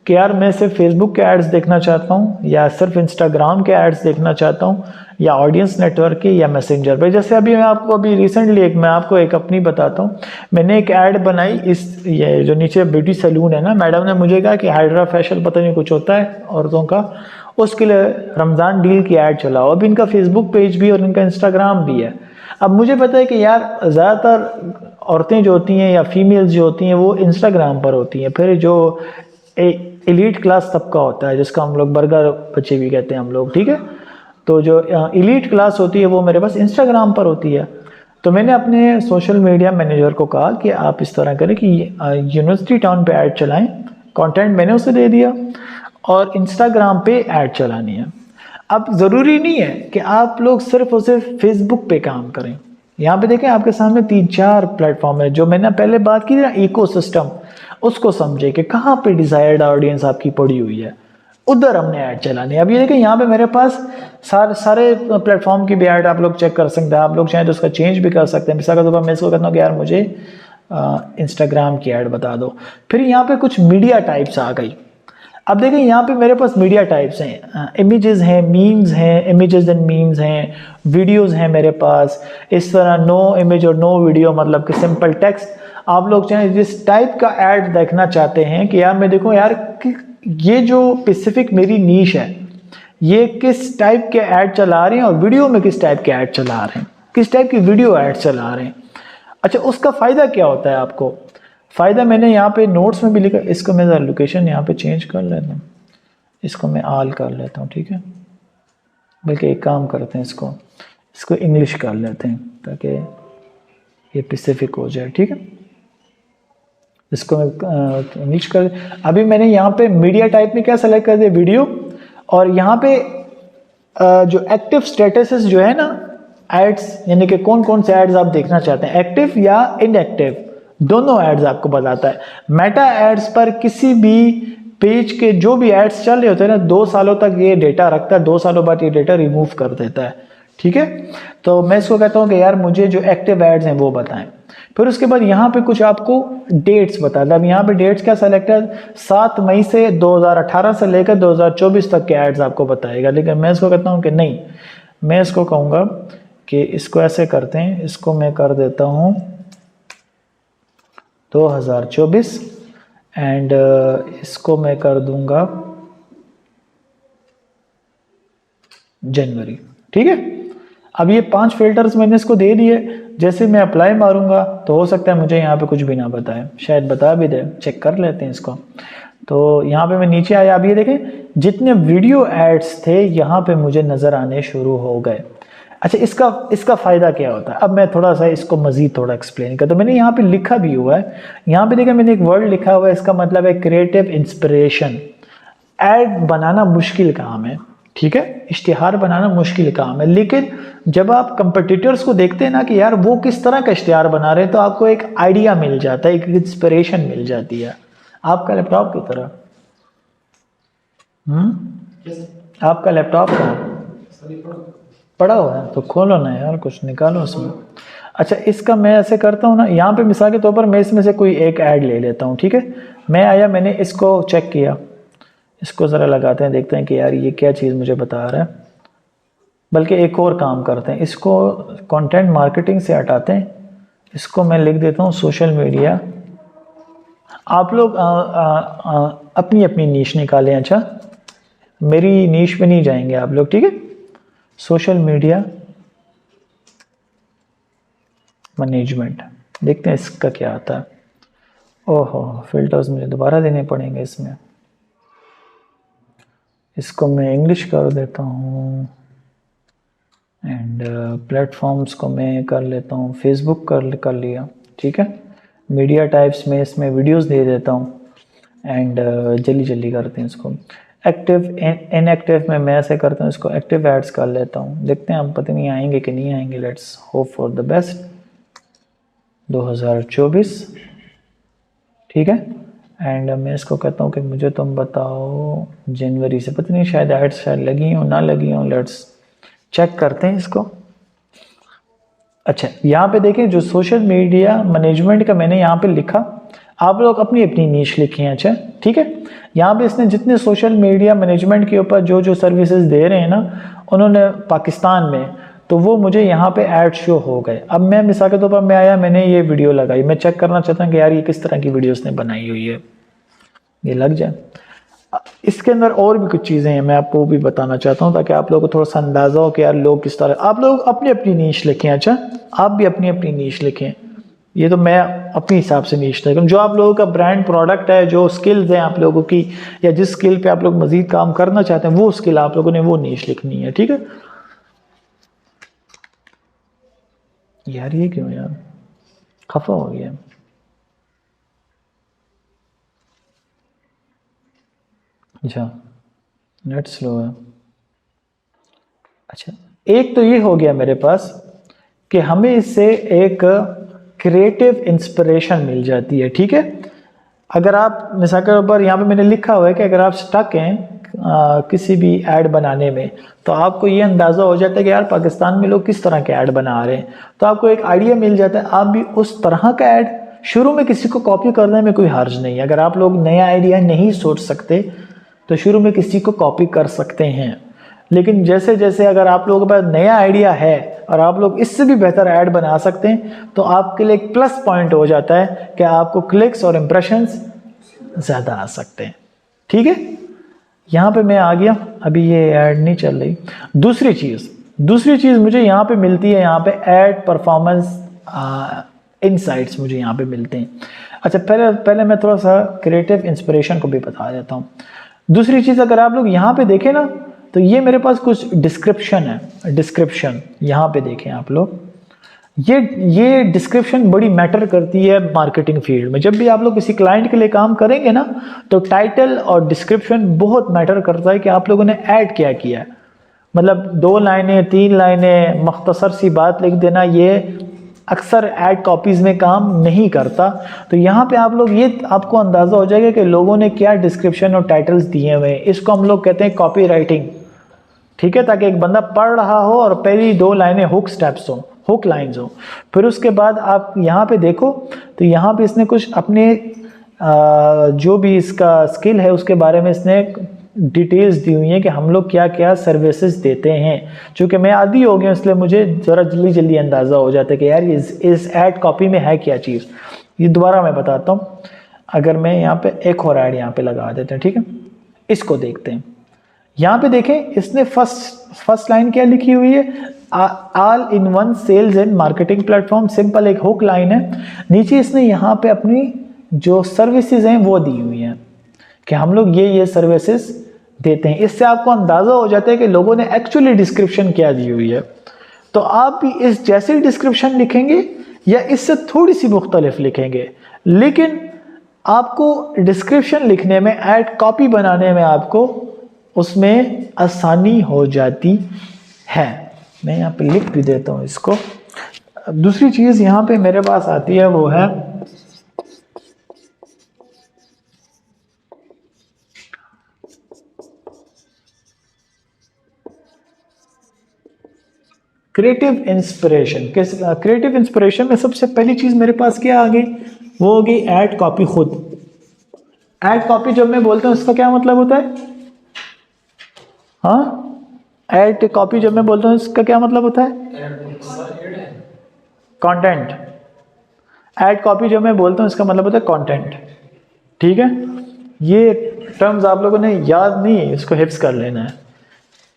कि यार मैं सिर्फ फेसबुक के एड्स देखना चाहता हूँ, या सिर्फ इंस्टाग्राम के एड्स देखना चाहता हूँ, या ऑडियंस नेटवर्क के, या मैसेंजर पे। जैसे अभी मैं आपको अभी रिसेंटली मैं आपको एक अपनी बताता हूँ। मैंने एक ऐड बनाई, इस ये जो नीचे ब्यूटी सैलून है ना, मैडम ने मुझे कहा कि हाइड्रा फेशियल पता नहीं कुछ होता है औरतों का, उसके लिए रमज़ान डील की ऐड चलाओ। अब इनका फेसबुक पेज भी और इनका इंस्टाग्राम भी है। अब मुझे पता है कि यार ज़्यादातर औरतें जो होती हैं या फीमेल्स जो होती हैं वो इंस्टाग्राम पर होती हैं। फिर जो एलीट क्लास तबका होता है, जिसका हम लोग बर्गर बच्चे भी कहते हैं हम लोग, ठीक है, तो जो एलीट क्लास होती है वो मेरे पास इंस्टाग्राम पर होती है। तो मैंने अपने सोशल मीडिया मैनेजर को कहा कि आप इस तरह करें कि यूनिवर्सिटी टाउन पे ऐड चलाएं। कंटेंट मैंने उसे दे दिया, और इंस्टाग्राम पे ऐड चलानी है। अब ज़रूरी नहीं है कि आप लोग सिर्फ और सिर्फ फेसबुक पे काम करें। यहाँ पे देखें आपके सामने 3-4 प्लेटफॉर्म है। जो मैंने पहले बात की थी ना, इकोसिस्टम, उसको समझे कि कहाँ पे डिजायर्ड ऑडियंस आपकी पड़ी हुई है, उधर हमने ऐड चलानी है। अब ये देखें यहाँ पे मेरे पास सारे प्लेटफॉर्म की भी ऐड आप लोग चेक कर सकते हैं। आप लोग चाहें तो उसका चेंज भी कर सकते हैं। मिसाल के तौर पर मैं इसको कहता हूँ कि यार मुझे इंस्टाग्राम की ऐड बता दो। फिर यहाँ पे कुछ मीडिया टाइप्स आ गई। अब देखें यहाँ पे मेरे पास मीडिया टाइप्स हैं, इमेजेस हैं, मीम्स हैं, इमेजेस एंड मीम्स हैं, वीडियोस हैं मेरे पास। इस तरह नो इमेज और नो वीडियो, मतलब कि सिंपल टेक्स्ट। आप लोग चाहें जिस टाइप का ऐड देखना चाहते हैं कि यार मैं देखूं यार कि ये जो स्पेसिफिक मेरी नीश है, ये किस टाइप के ऐड चला रहे हैं, और वीडियो में किस टाइप के ऐड चला रहे हैं, किस टाइप की वीडियो ऐड चला रहे हैं। अच्छा उसका फ़ायदा क्या होता है आपको? फ़ायदा मैंने यहाँ पे नोट्स में भी लिखा। इसको मैं ज़रा लोकेशन यहाँ पे चेंज कर लेता हूँ, इसको मैं आल कर लेता हूँ, ठीक है। बल्कि एक काम करते हैं, इसको इंग्लिश कर लेते हैं ताकि ये पैसिफिक हो जाए, ठीक है। इसको मैं इंग्लिश कर, अभी मैंने यहाँ पे मीडिया टाइप में क्या सेलेक्ट कर दिया, वीडियो। और यहाँ पे जो एक्टिव स्टेटसेस जो है ना एड्स, यानी कि कौन कौन से एड्स आप देखना चाहते हैं, एक्टिव या इनएक्टिव, दोनों एड्स आपको बताता है। मेटा एड्स पर किसी भी पेज के जो भी एड्स चल रहे होते हैं ना, 2 सालों तक ये डेटा रखता है, 2 सालों बाद ये डेटा रिमूव कर देता है, ठीक है। तो मैं इसको कहता हूँ कि यार मुझे जो एक्टिव एड्स हैं वो बताएं। फिर उसके बाद यहाँ पे कुछ आपको डेट्स बताता है। अब यहाँ पे डेट्स क्या सेलेक्ट है, 7 मई से 2018 से लेकर 2024 तक के एड्स आपको बताएगा। लेकिन मैं इसको कहता हूँ कि नहीं, मैं इसको कहूँगा कि इसको ऐसे करते हैं, इसको मैं कर देता हूँ 2024 एंड इसको मैं कर दूंगा जनवरी, ठीक है। अब ये 5 फिल्टर्स मैंने इसको दे दिए। जैसे मैं अप्लाई मारूंगा तो हो सकता है मुझे यहाँ पे कुछ भी ना बताए, शायद बता भी दे, चेक कर लेते हैं इसको। तो यहाँ पे मैं नीचे आया, अब ये देखें जितने वीडियो एड्स थे यहाँ पे मुझे नज़र आने शुरू हो गए। अच्छा इसका फ़ायदा क्या होता है, अब मैं थोड़ा सा इसको मज़ीद थोड़ा एक्सप्लेन कर। तो मैंने यहाँ पे लिखा भी हुआ है, यहाँ पे देखा मैंने एक वर्ड लिखा हुआ है, इसका मतलब है क्रिएटिव इंस्पिरेशन। ऐड बनाना मुश्किल काम है, ठीक है, इश्तिहार बनाना मुश्किल काम है। लेकिन जब आप कंपटीटर्स को देखते हैं ना कि यार वो किस तरह का इश्तिहार बना रहे हैं, तो आपको एक आइडिया मिल जाता है, एक इंस्पिरेशन मिल जाती है। आपका लैपटॉप की तरह
कैसे
आपका लैपटॉप कहाँ है?
सभी पढ़ो।
पड़ा हुआ है तो खोलो ना यार, कुछ निकालो उसमें। अच्छा, इसका मैं ऐसे करता हूँ ना, यहाँ पे मिसाल के तौर पर मैं इसमें से कोई एक ऐड ले लेता हूँ, ठीक है। मैं आया, मैंने इसको चेक किया, इसको ज़रा लगाते हैं, देखते हैं कि यार ये क्या चीज़ मुझे बता रहा है। बल्कि एक और काम करते हैं, इसको कंटेंट मार्केटिंग से हटाते हैं, इसको मैं लिख देता हूँ सोशल मीडिया। आप लोग अपनी अपनी नीश निकालें। अच्छा, मेरी नीश पे नहीं जाएंगे आप लोग, ठीक है। सोशल मीडिया मैनेजमेंट, देखते हैं इसका क्या आता है। ओहो, फिल्टर्स मुझे दोबारा देने पड़ेंगे इसमें। इसको मैं इंग्लिश कर देता हूँ एंड प्लेटफॉर्म्स को मैं कर लेता हूँ फेसबुक कर लिया, ठीक है। मीडिया टाइप्स में इसमें वीडियोस दे देता हूँ एंड जल्दी जल्दी करते हैं इसको। एक्टिव इनएक्टिव में मैं ऐसे करता हूँ, इसको एक्टिव एड्स कर लेता हूँ, देखते हैं हम पता नहीं आएंगे कि नहीं आएंगे। Let's hope for the best. 2024, ठीक है। एंड मैं इसको कहता हूँ कि मुझे तुम बताओ जनवरी से, पता नहीं शायद एड्स शायद लगी हो ना लगी हो, लेट्स चेक करते हैं इसको। अच्छा, यहाँ पे देखें जो सोशल मीडिया मैनेजमेंट का मैंने यहाँ पे लिखा, आप लोग अपनी अपनी नीश लिखी हैं। अच्छा, ठीक है। यहाँ पे इसने जितने सोशल मीडिया मैनेजमेंट के ऊपर जो जो सर्विसेज दे रहे हैं ना उन्होंने पाकिस्तान में, तो वो मुझे यहाँ पे ऐड शो हो गए। अब मैं मिसाल के तौर पर मैं आया, मैंने ये वीडियो लगाई, मैं चेक करना चाहता हूँ कि यार ये किस तरह की वीडियो उसने बनाई हुई है, ये लग जाए। इसके अंदर और भी कुछ चीज़ें हैं, मैं आपको भी बताना चाहता हूँ ताकि आप लोगों को थोड़ा सा अंदाज़ा हो कि यार लोग किस तरह। आप लोग अपनी अपनी नीश लिखें। अच्छा, आप भी अपनी अपनी नीश लिखें, ये तो मैं अपने हिसाब से नीश लिखूँ। जो आप लोगों का ब्रांड प्रोडक्ट है, जो स्किल्स हैं आप लोगों की, या जिस स्किल पे आप लोग मजीद काम करना चाहते हैं, वो स्किल आप लोगों ने वो नीश लिखनी है, ठीक है। यार ये क्यों यार खफा हो गया। अच्छा, नेट स्लो है। अच्छा, एक तो ये हो गया मेरे पास कि हमें इससे एक क्रिएटिव इंस्पिरेशन मिल जाती है, ठीक है। अगर आप मिसाल के ऊपर यहाँ पे मैंने लिखा हुआ है कि अगर आप स्टक हैं किसी भी ऐड बनाने में, तो आपको ये अंदाज़ा हो जाता है कि यार पाकिस्तान में लोग किस तरह के ऐड बना रहे हैं, तो आपको एक आइडिया मिल जाता है, आप भी उस तरह का ऐड शुरू में किसी को कॉपी करने में कोई हर्ज नहीं है। अगर आप लोग नया आइडिया नहीं सोच सकते तो शुरू में किसी को कॉपी कर सकते हैं, लेकिन जैसे जैसे अगर आप लोगों के पास नया आइडिया है और आप लोग इससे भी बेहतर ऐड बना सकते हैं, तो आपके लिए एक प्लस पॉइंट हो जाता है कि आपको क्लिक्स और इम्प्रेशंस ज़्यादा आ सकते हैं, ठीक है। यहाँ पे मैं आ गया, अभी ये ऐड नहीं चल रही। दूसरी चीज़ मुझे यहाँ पे मिलती है, यहाँ पे ऐड परफॉर्मेंस इनसाइट्स मुझे यहाँ पे मिलते हैं। अच्छा, पहले मैं थोड़ा सा क्रिएटिव इंस्पिरेशन को भी बता देता हूँ। दूसरी चीज़, अगर आप लोग यहाँ पे देखें ना, तो ये मेरे पास कुछ डिस्क्रिप्शन है। डिस्क्रिप्शन यहाँ पे देखें आप लोग, ये डिस्क्रिप्शन बड़ी मैटर करती है मार्केटिंग फील्ड में। जब भी आप लोग किसी क्लाइंट के लिए काम करेंगे ना, तो टाइटल और डिस्क्रिप्शन बहुत मैटर करता है कि आप लोगों ने ऐड क्या किया है। मतलब 2 लाइनें 3 लाइनें मख्तसर सी बात लिख देना, ये अक्सर ऐड कॉपीज़ में काम नहीं करता। तो यहाँ पे आप लोग, ये आपको अंदाज़ा हो जाएगा कि लोगों ने क्या डिस्क्रिप्शन और टाइटल्स दिए हुए हैं। इसको हम लोग कहते हैं कॉपी राइटिंग, ठीक है, ताकि एक बंदा पढ़ रहा हो और पहली 2 लाइनें हुक स्टेप्स हो, हुक लाइंस हो। फिर उसके बाद आप यहाँ पे देखो, तो यहाँ पे इसने कुछ अपने जो भी इसका स्किल है उसके बारे में इसने डिटेल्स दी हुई हैं कि हम लोग क्या क्या सर्विसेज देते हैं। चूँकि मैं आदी हो गया इसलिए मुझे ज़रा जल्दी जल्दी अंदाज़ा हो जाता है कि यार इस ऐड कॉपी में है क्या चीज़। ये दोबारा मैं बताता हूँ। अगर मैं यहाँ पे एक और ऐड यहाँ पे लगा देते हैं, ठीक है, इसको देखते हैं। यहाँ पे देखें, इसने फर्स्ट लाइन क्या लिखी हुई है, all in one sales and marketing platform, simple एक हुक लाइन है। नीचे इसने यहाँ पे अपनी जो सर्विसेज हैं वो दी हुई हैं कि हम लोग ये सर्विसेज देते हैं। इससे आपको अंदाज़ा हो जाता है कि लोगों ने एक्चुअली डिस्क्रिप्शन क्या दी हुई है। तो आप भी इस जैसे डिस्क्रिप्शन लिखेंगे या इससे थोड़ी सी मुख्तलिफ लिखेंगे, लेकिन आपको डिस्क्रिप्शन लिखने में, ऐड कॉपी बनाने में आपको उसमें आसानी हो जाती है। मैं यहाँ पे लिख भी देता हूँ इसको। दूसरी चीज़ यहाँ पे मेरे पास आती है, वो है क्रिएटिव इंस्पिरेशन। क्रिएटिव इंस्पिरेशन में सबसे पहली चीज़ मेरे पास क्या आ गई, वो हो गई ऐड कॉपी खुद। ऐड कॉपी जब मैं बोलता हूँ इसका क्या मतलब होता है, हाँ, ऐड कॉपी जब मैं बोलता हूँ इसका क्या मतलब होता है, कंटेंट। ऐड कॉपी जब मैं बोलता हूँ इसका मतलब होता है कंटेंट, ठीक है। ये टर्म्स आप लोगों ने याद नहीं, इसको हिफ्स कर लेना है।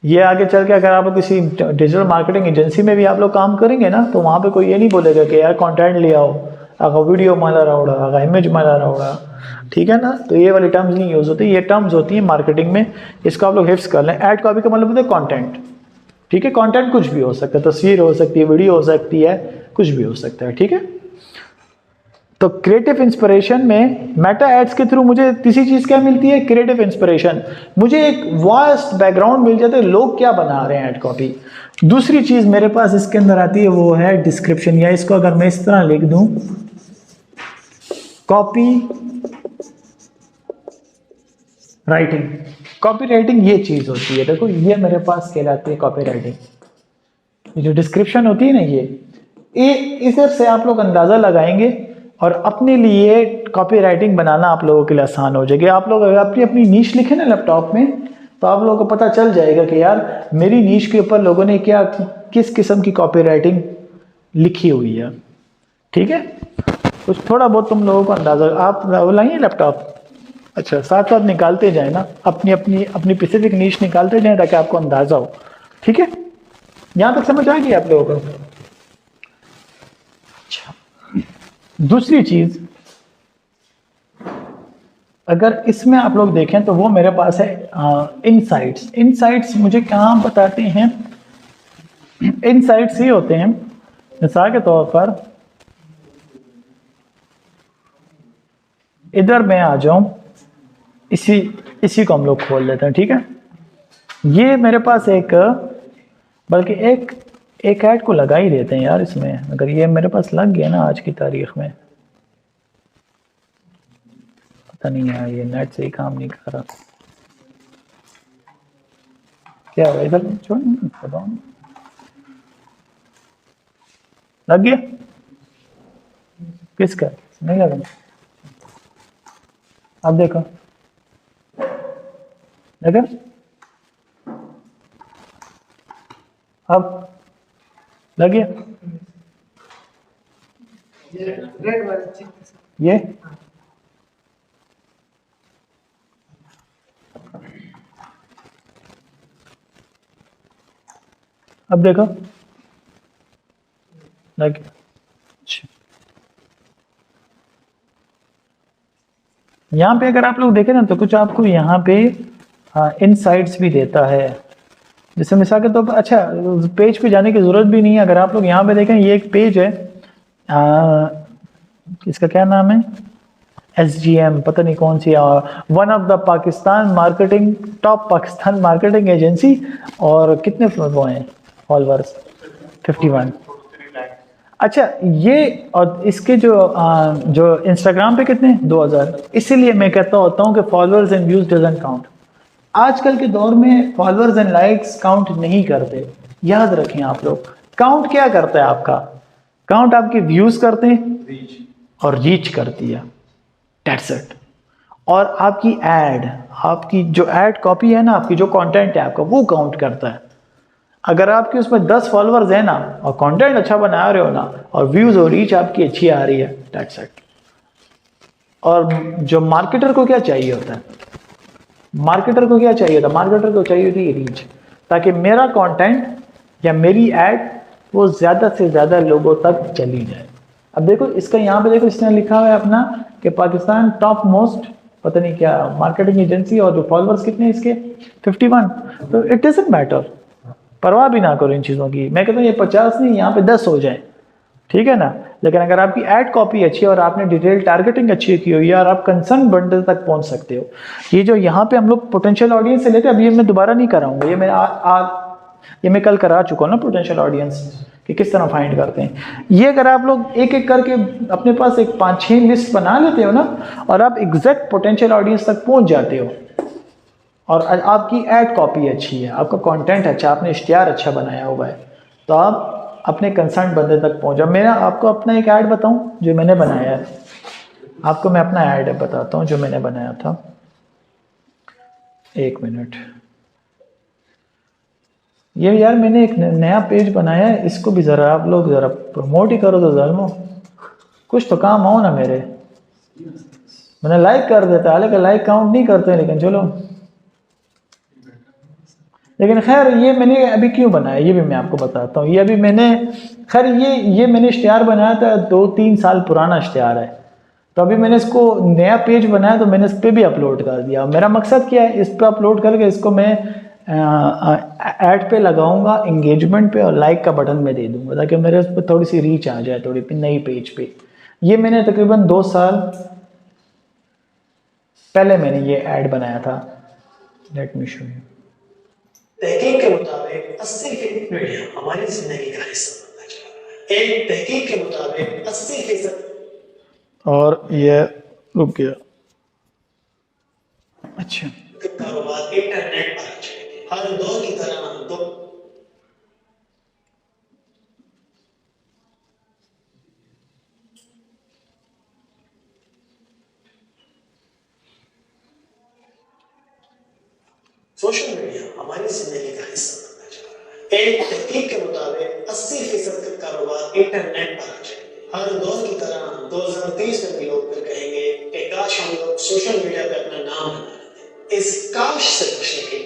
ये आगे चल के अगर आप किसी डिजिटल मार्केटिंग एजेंसी में भी आप लोग काम करेंगे ना, तो वहाँ पे कोई ये नहीं बोलेगा कि यार कंटेंट ले आओ, अगर वीडियो मला रहा, अगर इमेज मला रहा, ठीक है ना। तो ये वाली टर्म्स नहीं यूज़ होती, ये टर्म्स होती हैं मार्केटिंग में, इसको आप लोग हिफ्स कर लें। ऐड कॉपी का मतलब होता है कंटेंट, ठीक है। कंटेंट कुछ भी हो सकता है, तस्वीर हो सकती है, वीडियो हो सकती है, कुछ भी हो सकता है, ठीक है। तो क्रिएटिव इंस्पिरेशन में मेटा एड्स के थ्रू मुझे तीसरी चीज़ क्या मिलती है, क्रिएटिव इंस्पिरेशन। मुझे एक वास्ट बैकग्राउंड मिल जाता है, लोग क्या बना रहे हैं ऐड कॉपी। दूसरी चीज़ मेरे पास इसके अंदर आती है, वो है डिस्क्रिप्शन, या इसको अगर मैं इस तरह लिख दूं, कॉपी राइटिंग। कॉपी राइटिंग ये चीज़ होती है, देखो ये मेरे पास कहलाती है कॉपी राइटिंग। ये जो डिस्क्रिप्शन होती है ना, ये इधर से आप लोग अंदाज़ा लगाएंगे और अपने लिए कॉपी राइटिंग बनाना आप लोगों के लिए आसान हो जाएगी। आप लोग अगर अपनी अपनी नीश लिखें ना लैपटॉप में, तो आप लोगों को पता चल जाएगा कि यार मेरी नीश के ऊपर लोगों ने क्या, किस किस्म की कॉपी राइटिंग लिखी हुई है, ठीक है। कुछ थोड़ा बहुत तुम लोगों को अंदाज़ा, आप लाइए लैपटॉप, अच्छा साथ साथ निकालते जाए ना, अपनी अपनी अपनी स्पेसिफिक नीश निकालते जाए ताकि आपको अंदाज़ा हो, ठीक है। यहाँ तक समझ आ गई आप लोगों को। अच्छा, दूसरी चीज अगर इसमें आप लोग देखें तो वो मेरे पास है इनसाइट्स। इनसाइट्स मुझे कहाँ बताते हैं, इनसाइट्स ये होते हैं, मिसाल के तौर पर इधर मैं आ जाऊं, इसी को हम लोग खोल लेते हैं, ठीक है। ये मेरे पास एक, बल्कि एक ऐड को लगा ही देते हैं यार इसमें, अगर ये मेरे पास लग गया ना आज की तारीख में, पता नहीं यार ये नेट से ही काम नहीं कर रहा, क्या हुआ इधर, छोड़ लग गया, किसका नहीं लगा, अब देखो लगा, अब लग गया ये अब देखो लग गया। यहाँ पे अगर आप लोग देखें ना, तो कुछ आपको यहाँ पे इनसाइट्स भी देता है, जैसे मिसाल के तौर पर, अच्छा पेज पे जाने की ज़रूरत भी नहीं है। अगर आप लोग यहाँ पे देखें, ये एक पेज है, इसका क्या नाम है, SGM, पता नहीं कौन सी, one of the Pakistan marketing, top Pakistan marketing agency, और कितने वो हैं फॉलोअर्स, 51। अच्छा ये, और इसके जो इंस्टाग्राम पे कितने, 2000। इसीलिए मैं कहता होता हूँ कि followers and views doesn't count. आजकल के दौर में फॉलोअर्स एंड लाइक्स काउंट नहीं करते, याद रखें आप लोग। काउंट क्या करता है आपका, काउंट आपके व्यूज करते हैं और रीच करती है, दैट्स इट। और आपकी ऐड, आपकी जो ऐड कॉपी है ना, आपकी जो कंटेंट है आपका, वो काउंट करता है। अगर आपके उसमें 10 फॉलोअर्स है ना, और कंटेंट अच्छा बना रहे हो ना, और व्यूज और रीच आपकी अच्छी आ रही है, दैट्स इट। और जो मार्केटर को क्या चाहिए होता है, मार्केटर को क्या चाहिए था, मार्केटर को चाहिए थी रीच, ताकि मेरा कंटेंट या मेरी ऐड वो ज़्यादा से ज़्यादा लोगों तक चली जाए। अब देखो इसका यहाँ पे देखो, इसने लिखा हुआ है अपना कि पाकिस्तान टॉप मोस्ट पता नहीं क्या मार्केटिंग एजेंसी, और जो फॉलोअर्स कितने इसके 51। तो इट डजंट मैटर, परवाह भी ना करो इन चीज़ों की। मैं कहता हूँ ये 50 नहीं, यहाँ पे 10 हो जाए, ठीक है ना। लेकिन अगर आपकी ऐड कॉपी अच्छी है और आपने डिटेल टारगेटिंग अच्छी की हुई है, और आप कंसर्न बंडल तक पहुंच सकते हो। ये जो यहाँ पे हम लोग पोटेंशियल ऑडियंस से लेते हैं, अब ये मैं दोबारा नहीं कराऊंगा, ये मैं कल करा चुका हूँ ना, पोटेंशियल ऑडियंस कि किस तरह फाइंड करते हैं। ये अगर आप लोग एक एक करके अपने पास एक 5-6 लिस्ट बना लेते हो ना, और आप एग्जैक्ट पोटेंशियल ऑडियंस तक पहुँच जाते हो, और आपकी ऐड कॉपी अच्छी है, आपका कंटेंट अच्छा, आपने इश्तिहार अच्छा बनाया हुआ है, तो आप अपने कंसर्न बंदे तक पहुंचा। मेरा आपको अपना एक ऐड बताऊं जो मैंने बनाया है, आपको मैं अपना ऐड बताता हूं जो मैंने बनाया था। 1 मिनट, ये यार मैंने एक नया पेज बनाया है, इसको भी ज़रा आप लोग ज़रा प्रमोट ही करो तो ज़ालिमो, कुछ तो काम हो ना मेरे। मैंने लाइक कर देता, हालांकि लाइक काउंट नहीं करते, लेकिन चलो। लेकिन खैर ये मैंने अभी क्यों बनाया ये भी मैं आपको बताता हूँ। ये अभी मैंने खैर ये मैंने इश्तिहार बनाया था, 2-3 साल पुराना इश्तिहार है। तो अभी मैंने इसको नया पेज बनाया तो मैंने इस पर भी अपलोड कर दिया। मेरा मकसद क्या है, इस पर अपलोड करके इसको मैं ऐड पे लगाऊंगा, एंगेजमेंट पे और लाइक का बटन में दे दूंगा, ताकि मेरे उस पर थोड़ी सी रीच आ जाए, थोड़ी नई पेज पे। ये मैंने तकरीबन 2 साल पहले मैंने ये ऐड बनाया था। Let me show you.
तहकीक के मुताबिक 80% मीडिया हमारी जिंदगी का हिस्सा बनना चाह रहा है। एक तहकीक के मुताबिक 80%।
और ये रुक गया। अच्छा,
कारोबार इंटरनेट पर चलेंगे। हर दौर की तरह दो सोशल मीडिया हमारी जिंदगी का हिस्सा बनना चाह रहा है। एक तहकीक के मुताबिक 80% का कारोबार इंटरनेट पर चलेंगे। हर दौर की तरह 2030 में भी लोग फिर कहेंगे कि काश हम लोग सोशल मीडिया पे अपना नाम बना लेते। इस काश से बचने के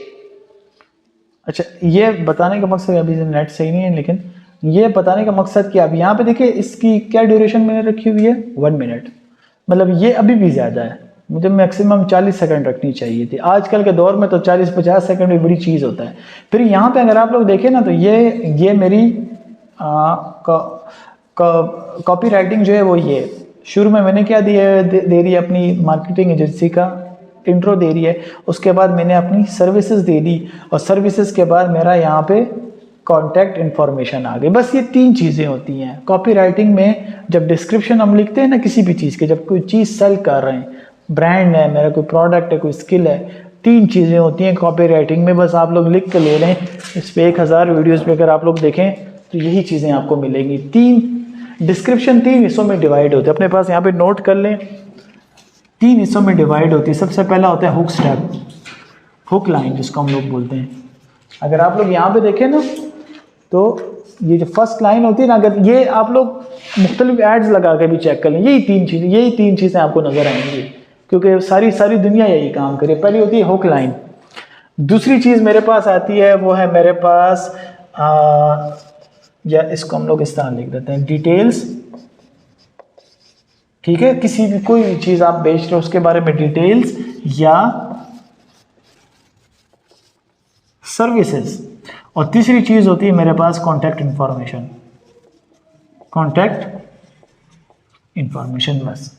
अच्छा, ये बताने का मकसद, अभी नेट सही नहीं है, लेकिन ये बताने का मकसद कि अब यहाँ पे देखिए इसकी क्या ड्यूरेशन मैंने रखी हुई है, 1 मिनट। मतलब ये अभी भी ज़्यादा है, मुझे मैक्सिमम 40 सेकंड रखनी चाहिए थी। आजकल के दौर में तो 40-50 सेकंड भी बड़ी चीज़ होता है। फिर यहाँ पे अगर आप लोग देखें ना, तो ये मेरी कॉपी राइटिंग जो है वो ये शुरू में मैंने क्या दे रही है, अपनी मार्केटिंग एजेंसी का इंट्रो दे रही है। उसके बाद मैंने अपनी सर्विसेज दे दी, और सर्विसेज के बाद मेरा यहाँ पे कॉन्टैक्ट इन्फॉर्मेशन आ गई। बस ये 3 चीज़ें होती हैं कॉपी राइटिंग में। जब डिस्क्रिप्शन हम लिखते हैं ना किसी भी चीज़ के, जब कोई चीज़ सेल कर रहे हैं, ब्रांड है मेरा, कोई प्रोडक्ट है, कोई स्किल है, 3 चीज़ें होती हैं कॉपी राइटिंग में। बस आप लोग लिख कर ले लें, इस पर 1000 वीडियोज़ पे अगर आप लोग देखें तो यही चीज़ें आपको मिलेंगी। 3 डिस्क्रिप्शन 3 हिस्सों में डिवाइड होते हैं, अपने पास यहाँ पे नोट कर लें। 3 हिस्सों में डिवाइड होती है। सबसे पहला होता है हुक स्टेप, हुक लाइन जिसको हम लोग बोलते हैं। अगर आप लोग यहाँ पे देखें ना, तो ये जो फर्स्ट लाइन होती है ना, अगर ये आप लोग मुख्तलिफ एड्स लगा के भी चेक कर लें, यही तीन चीज़ें आपको नज़र आएंगी, क्योंकि सारी दुनिया यही काम करे। पहली होती है हुक लाइन। दूसरी चीज़ मेरे पास आती है, वो है मेरे पास या इसको हम लोग इस तरह लिख देते हैं, डिटेल्स। ठीक है, किसी भी कोई भी चीज़ आप बेच रहे हो उसके बारे में डिटेल्स, या सर्विसेज। और तीसरी चीज़ होती है मेरे पास कॉन्टैक्ट इन्फॉर्मेशन, बस।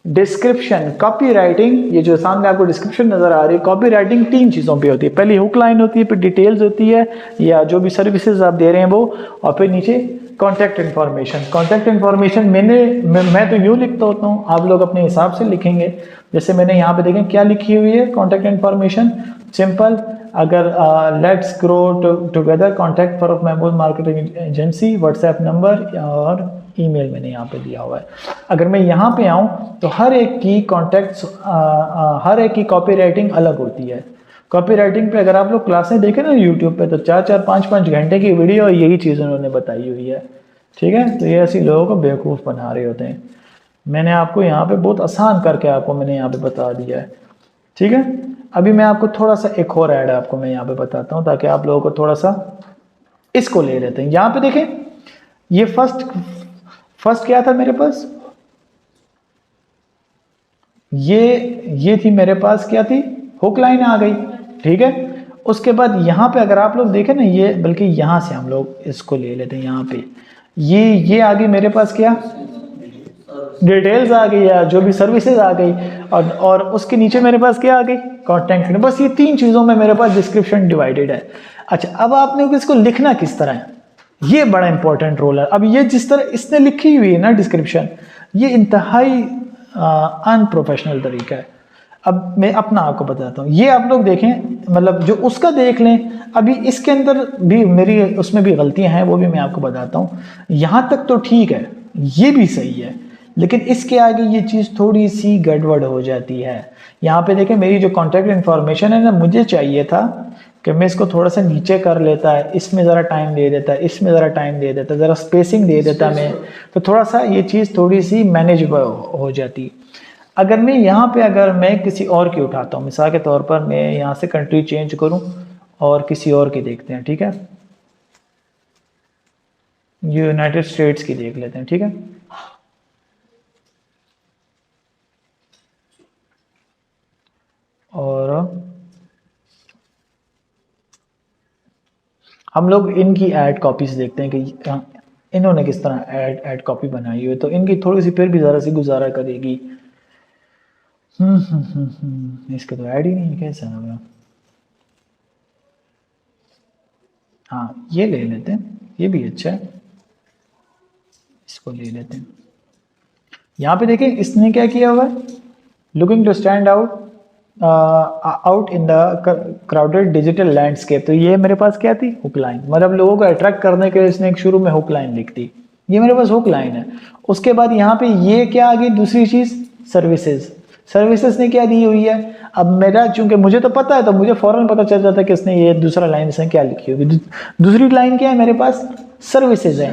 डिस्क्रिप्शन, कॉपी राइटिंग, ये जो सामने आपको डिस्क्रिप्शन नज़र आ रही है, कॉपी राइटिंग 3 चीज़ों पे होती है। पहली हुक लाइन होती है, फिर डिटेल्स होती है या जो भी सर्विसेज आप दे रहे हैं वो, और फिर नीचे कॉन्टैक्ट इन्फॉर्मेशन। मैं तो यूँ लिखता होता हूँ, आप लोग अपने हिसाब से लिखेंगे। जैसे मैंने यहाँ पे देखें क्या लिखी हुई है, कॉन्टैक्ट इन्फॉर्मेशन सिंपल। अगर let's grow together, contact for Mahmood marketing agency, WhatsApp number और ईमेल मैंने यहाँ पे दिया हुआ है। अगर मैं यहाँ पे आऊँ तो हर एक की कॉपी राइटिंग अलग होती है। कॉपी राइटिंग पे अगर आप लोग क्लासें देखें ना यूट्यूब पे, तो 4-4, 5-5 घंटे की वीडियो और यही चीज़ उन्होंने बताई हुई है। ठीक है, तो ये ऐसे लोगों को बेवकूफ़ बना रहे होते हैं। मैंने आपको यहाँ पे बहुत आसान करके आपको मैंने यहाँ पे बता दिया है। ठीक है, अभी मैं आपको थोड़ा सा एक और ऐड आपको मैं यहाँ पे बताता हूँ, ताकि आप लोगों को थोड़ा सा इसको ले लेते हैं। यहाँ पे देखें, ये फर्स्ट क्या था मेरे पास, ये थी मेरे पास, क्या थी, हुक लाइन आ गई। ठीक है, उसके बाद यहाँ पे अगर आप लोग देखें ना, ये बल्कि यहाँ से हम लोग इसको ले लेते हैं। यहाँ पे ये आ गई मेरे पास, क्या डिटेल्स आ गई, या जो भी सर्विसेज आ गई, और उसके नीचे मेरे पास क्या आ गई, कॉन्टैक्ट। बस ये 3 चीज़ों में मेरे पास डिस्क्रिप्शन डिवाइडेड है। अच्छा, अब आपने इसको लिखना किस तरह है, ये बड़ा इंपॉर्टेंट रोल है। अब ये जिस तरह इसने लिखी हुई है ना डिस्क्रिप्शन, ये इंतहाई अनप्रोफेशनल तरीका है। अब मैं अपना आपको बताता हूँ। ये आप लोग देखें, मतलब जो उसका देख लें। अभी इसके अंदर भी मेरी उसमें भी गलतियां हैं, वो भी मैं आपको बताता हूँ। यहाँ तक तो ठीक है, ये भी सही है, लेकिन इसके आगे ये चीज़ थोड़ी सी गड़बड़ हो जाती है। यहाँ पे देखें मेरी जो कॉन्टैक्ट इन्फॉर्मेशन है ना, मुझे चाहिए था कि मैं इसको थोड़ा सा नीचे कर लेता है, इसमें ज़रा टाइम दे देता है, इसमें ज़रा टाइम दे देता है, ज़रा स्पेसिंग दे देता मैं, तो थोड़ा सा ये चीज़ थोड़ी सी मैनेजेबल हो जाती। अगर मैं यहाँ पे अगर मैं किसी और की उठाता हूँ, मिसाल के तौर पर मैं यहाँ से कंट्री चेंज करूँ और किसी और की देखते हैं, ठीक है, यूनाइटेड स्टेट्स की देख लेते हैं, ठीक है। और हम लोग इनकी ऐड कॉपीज देखते हैं कि इन्होंने किस तरह ऐड कॉपी बनाई हुई है, तो इनकी थोड़ी सी फिर भी ज़रा सी गुजारा करेगी। इसका तो ऐड ही नहीं है, कैसा होगा। हाँ ये ले लेते हैं, ये भी अच्छा है, इसको ले लेते हैं। यहाँ पे देखें इसने क्या किया हुआ है, looking to stand out in the crowded digital landscape. तो ये मेरे पास क्या थी, हुक लाइन, मतलब लोगों को अट्रैक्ट करने के लिए इसने एक शुरू में हुक लाइन लिख दी, ये मेरे पास हुक लाइन है। उसके बाद यहाँ पे ये क्या आ गई, दूसरी चीज़ सर्विसेज। सर्विसेज ने क्या दी हुई है, अब मेरा चूंकि मुझे तो पता है तो मुझे फौरन पता चल जाता है कि इसने ये दूसरा लाइन से क्या लिखी होगी। दूसरी लाइन क्या है मेरे पास, सर्विसेज है।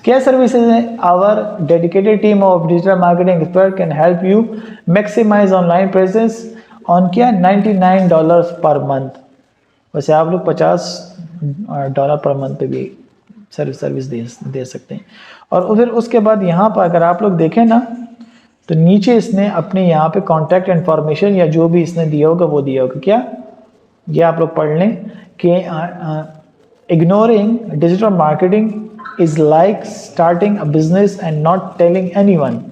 क्या सर्विसेज है, our dedicated team of digital marketing expert can help you maximise online presence on क्या $99 पर मंथ। वैसे आप लोग $50 पर मंथ पे भी सर्विस दे सकते हैं। और फिर उसके बाद यहाँ पर अगर आप लोग देखें ना, तो नीचे इसने अपने यहाँ पे कॉन्टैक्ट इन्फॉर्मेशन या जो भी इसने दिया होगा वो दिया होगा। क्या ये आप लोग पढ़ लें कि ignoring digital marketing is like starting a business and not telling anyone,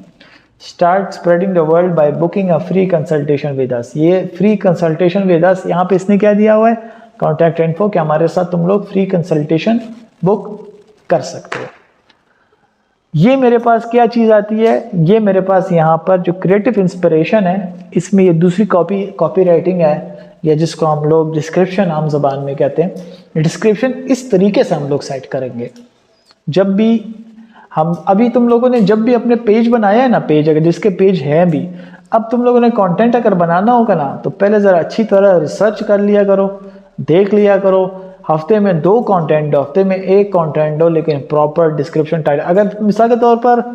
start spreading the world by booking a free consultation with us. ये फ्री कंसल्टेशन विद अस, यहाँ पे इसने क्या दिया हुआ है, कॉन्टैक्ट इन्फो, कि हमारे साथ तुम लोग फ्री कंसल्टेशन बुक कर सकते हो। ये मेरे पास क्या चीज़ आती है, ये मेरे पास यहाँ पर जो क्रिएटिव इंस्पिरेशन है, इसमें ये दूसरी कॉपी राइटिंग है, या जिसको हम लोग डिस्क्रिप्शन आम ज़बान में कहते हैं। डिस्क्रिप्शन इस तरीके से हम लोग सेट करेंगे, जब भी हम अभी तुम लोगों ने जब भी अपने पेज बनाया है ना, पेज अगर जिसके पेज है भी, अब तुम लोगों ने कंटेंट अगर बनाना होगा ना, तो पहले ज़रा अच्छी तरह रिसर्च कर लिया करो, देख लिया करो। हफ्ते में 2 कंटेंट दो, हफ्ते में 1 कंटेंट दो, लेकिन प्रॉपर डिस्क्रिप्शन टाइटल। अगर मिसाल के तौर पर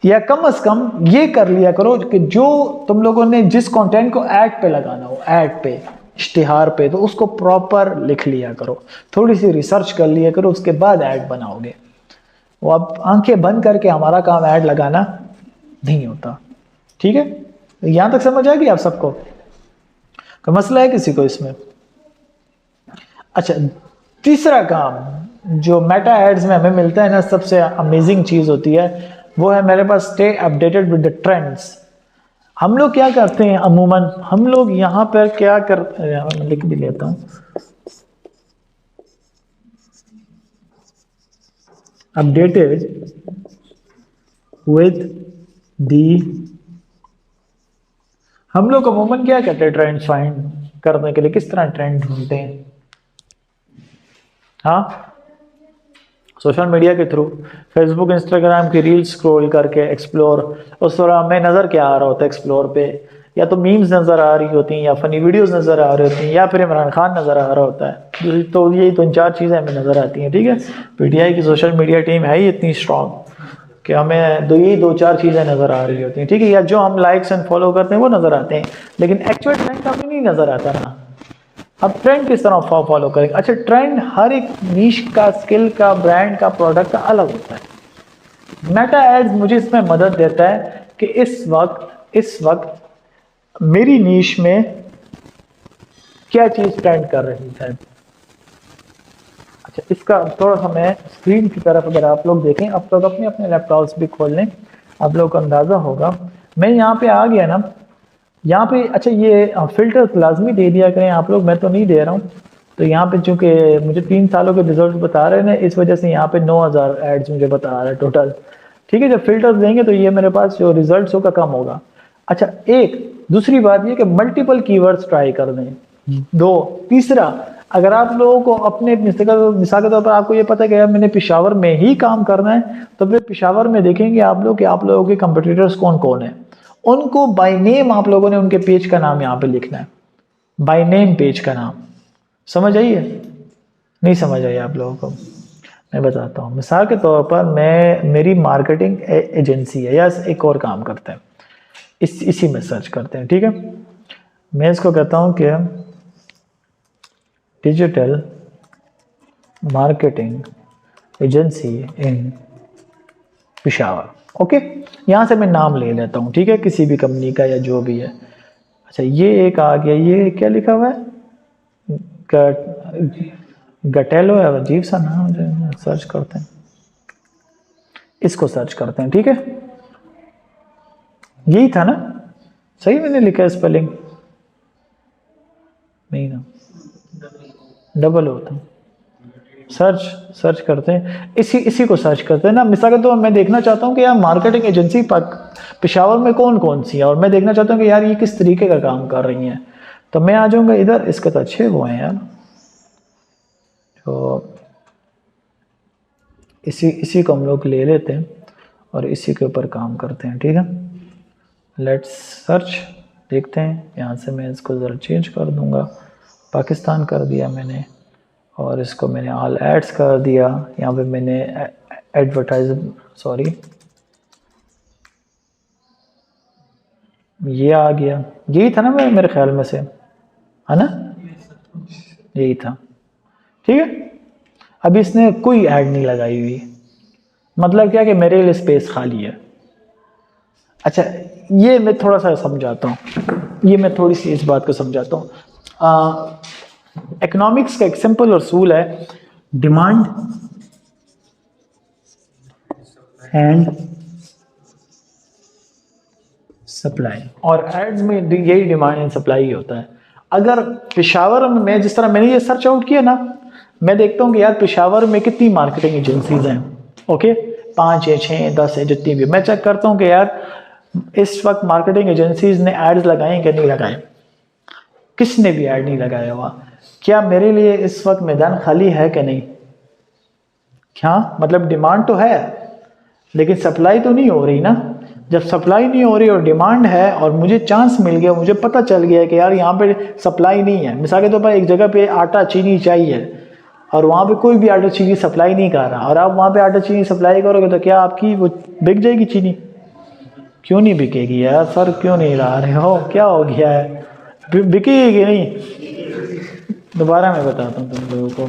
या कम से कम ये कर लिया करो कि जो तुम लोगों ने जिस कंटेंट को ऐड पे लगाना हो, ऐड पे, इश्तिहार पे, तो उसको प्रॉपर लिख लिया करो, थोड़ी सी रिसर्च कर लिया करो, उसके बाद ऐड बनाओगे। वो अब आंखें बंद करके हमारा काम ऐड लगाना नहीं होता, ठीक है। यहां तक समझ आ गई आप सबको, कोई मसला है किसी को इसमें? अच्छा, तीसरा काम जो मेटा एड्स में हमें मिलता है ना, सबसे अमेजिंग चीज होती है, वो है मेरे पास stay updated with the trends. हम लोग क्या करते हैं अमूमन, हम लोग यहाँ पर क्या कर, मैं लिख भी लेता हूँ, अपडेटेड विद दी, हम लोग अमूमन क्या करते हैं ट्रेंड फाइंड करने के लिए, किस तरह ट्रेंड ढूंढते हैं? हाँ, सोशल मीडिया के थ्रू, फेसबुक इंस्टाग्राम की रील स्क्रॉल करके, एक्सप्लोर, उस दौरान हमें नज़र क्या आ रहा होता है एक्सप्लोर पे, या तो मीम्स नज़र आ रही होती हैं, या फनी वीडियोस नज़र आ रही होती हैं, या फिर इमरान खान नज़र आ रहा होता है। तो यही 2-4 चीज़ें हमें नज़र आती हैं, ठीक है। पीटीआई की सोशल मीडिया टीम है ही इतनी स्ट्रॉन्ग कि हमें यही 2-4 चीज़ें नज़र आ रही होती हैं, ठीक है, या जो हम लाइक्स एंड फॉलो करते हैं वो नज़र आते हैं, लेकिन एक्चुअल ट्रेंड हमें नहीं नज़र आता ना। अब ट्रेंड किस तरह फॉलो करेंगे? अच्छा, ट्रेंड हर एक नीश का, स्किल का, ब्रांड का, प्रोडक्ट का अलग होता है। मेटा एड्स मुझे इसमें मदद देता है कि इस वक्त मेरी नीश में क्या चीज ट्रेंड कर रही है। अच्छा, इसका थोड़ा सा मैं स्क्रीन की तरफ अगर आप लोग देखें, आप लोग अपने अपने लैपटॉप्स भी खोल लें, आप लोग को अंदाजा होगा। मैं यहाँ पे आ गया ना, यहाँ पे अच्छा ये फिल्टर लाजमी दे दिया करें आप लोग, मैं तो नहीं दे रहा हूँ। तो यहाँ पे चूंकि मुझे 3 सालों के रिजल्ट बता रहे हैं, इस वजह से यहाँ पे 9000 एड्स मुझे बता रहा है टोटल, ठीक है। जब फिल्टर्स देंगे तो ये मेरे पास जो रिजल्ट होगा कम होगा। अच्छा, एक दूसरी बात ये कि मल्टीपल कीवर्ड्स ट्राई कर दें, 2। तीसरा, अगर आप लोगों को अपने मिसाल के तौर पर आपको ये पता है कि यार मैंने पेशावर में ही काम करना है, तो फिर पेशावर में देखेंगे आप लोग कि आप लोगों के कंपटीटर्स कौन कौन है, उनको बाय नेम आप लोगों ने उनके पेज का नाम यहाँ पे लिखना है, बाय नेम पेज का नाम। समझ आई है? नहीं समझ आई आप लोगों को? मैं बताता हूँ। मिसाल के तौर पर मेरी मार्केटिंग एजेंसी है या एक और काम करते हैं, इसी में सर्च करते हैं, ठीक है। मैं इसको कहता हूँ कि डिजिटल मार्केटिंग एजेंसी इन पेशावर। ओके, यहाँ से मैं नाम ले लेता हूँ, ठीक है, किसी भी कंपनी का या जो भी है। अच्छा, ये एक आ गया, ये क्या लिखा हुआ है? गटेलो है, अजीब सा नाम है। सर्च करते हैं, इसको सर्च करते हैं, ठीक है। यही था ना? सही मैंने लिखा है स्पेलिंग? नहीं ना, डबल होता। सर्च करते हैं, इसी को सर्च करते हैं ना। मिसाल के तो मैं देखना चाहता हूँ कि यार मार्केटिंग एजेंसी पेशावर में कौन कौन सी है, और मैं देखना चाहता हूँ कि यार ये किस तरीके का काम कर रही हैं। तो मैं आ जाऊँगा इधर, इसके तो अच्छे वो हैं यार, तो इसी को हम लोग ले लेते हैं और इसी के ऊपर काम करते हैं, ठीक है। लेट्स सर्च, देखते हैं। यहाँ से मैं इसको ज़रा चेंज कर दूँगा, पाकिस्तान कर दिया मैंने, और इसको मैंने ऑल एड्स कर दिया। यहाँ पे मैंने सॉरी, ये आ गया। यही था ना मेरे ख्याल में से, है ना? यही था, ठीक है। अभी इसने कोई ऐड नहीं लगाई हुई, मतलब क्या कि मेरे लिए स्पेस खाली है। अच्छा, ये मैं थोड़ा सा समझाता हूँ, ये मैं थोड़ी सी इस बात को समझाता हूँ। इकोनॉमिक्स का एक सिंपल असूल है, डिमांड एंड सप्लाई, और एड्स में यही डिमांड एंड सप्लाई ही होता है। अगर पेशावर में, जिस तरह मैंने ये सर्च आउट किया ना, मैं देखता हूँ कि यार पेशावर में कितनी मार्केटिंग एजेंसीज हैं। ओके, 5 है, 6 है, 10 है, जितनी भी। मैं चेक करता हूँ कि यार इस वक्त मार्केटिंग एजेंसीज ने एड्स लगाए कि नहीं लगाए, किसने भी ऐड नहीं लगाया हुआ। क्या मेरे लिए इस वक्त मैदान खाली है कि नहीं? क्या मतलब डिमांड तो है लेकिन सप्लाई तो नहीं हो रही ना। जब सप्लाई नहीं हो रही और डिमांड है, और मुझे चांस मिल गया, मुझे पता चल गया कि यार यहाँ पे सप्लाई नहीं है। मिसाल के तौर पर एक जगह पे आटा चीनी चाहिए और वहाँ पे कोई भी आटा चीनी सप्लाई नहीं कर रहा, और आप वहाँ पे आटा चीनी सप्लाई करोगे तो क्या आपकी वो बिक जाएगी चीनी? क्यों नहीं बिकेगी यार? सर क्यों नहीं ला रहे हो? क्या हो गया है? बिकेगी कि नहीं? दोबारा मैं बताता हूँ तुम लोगों को।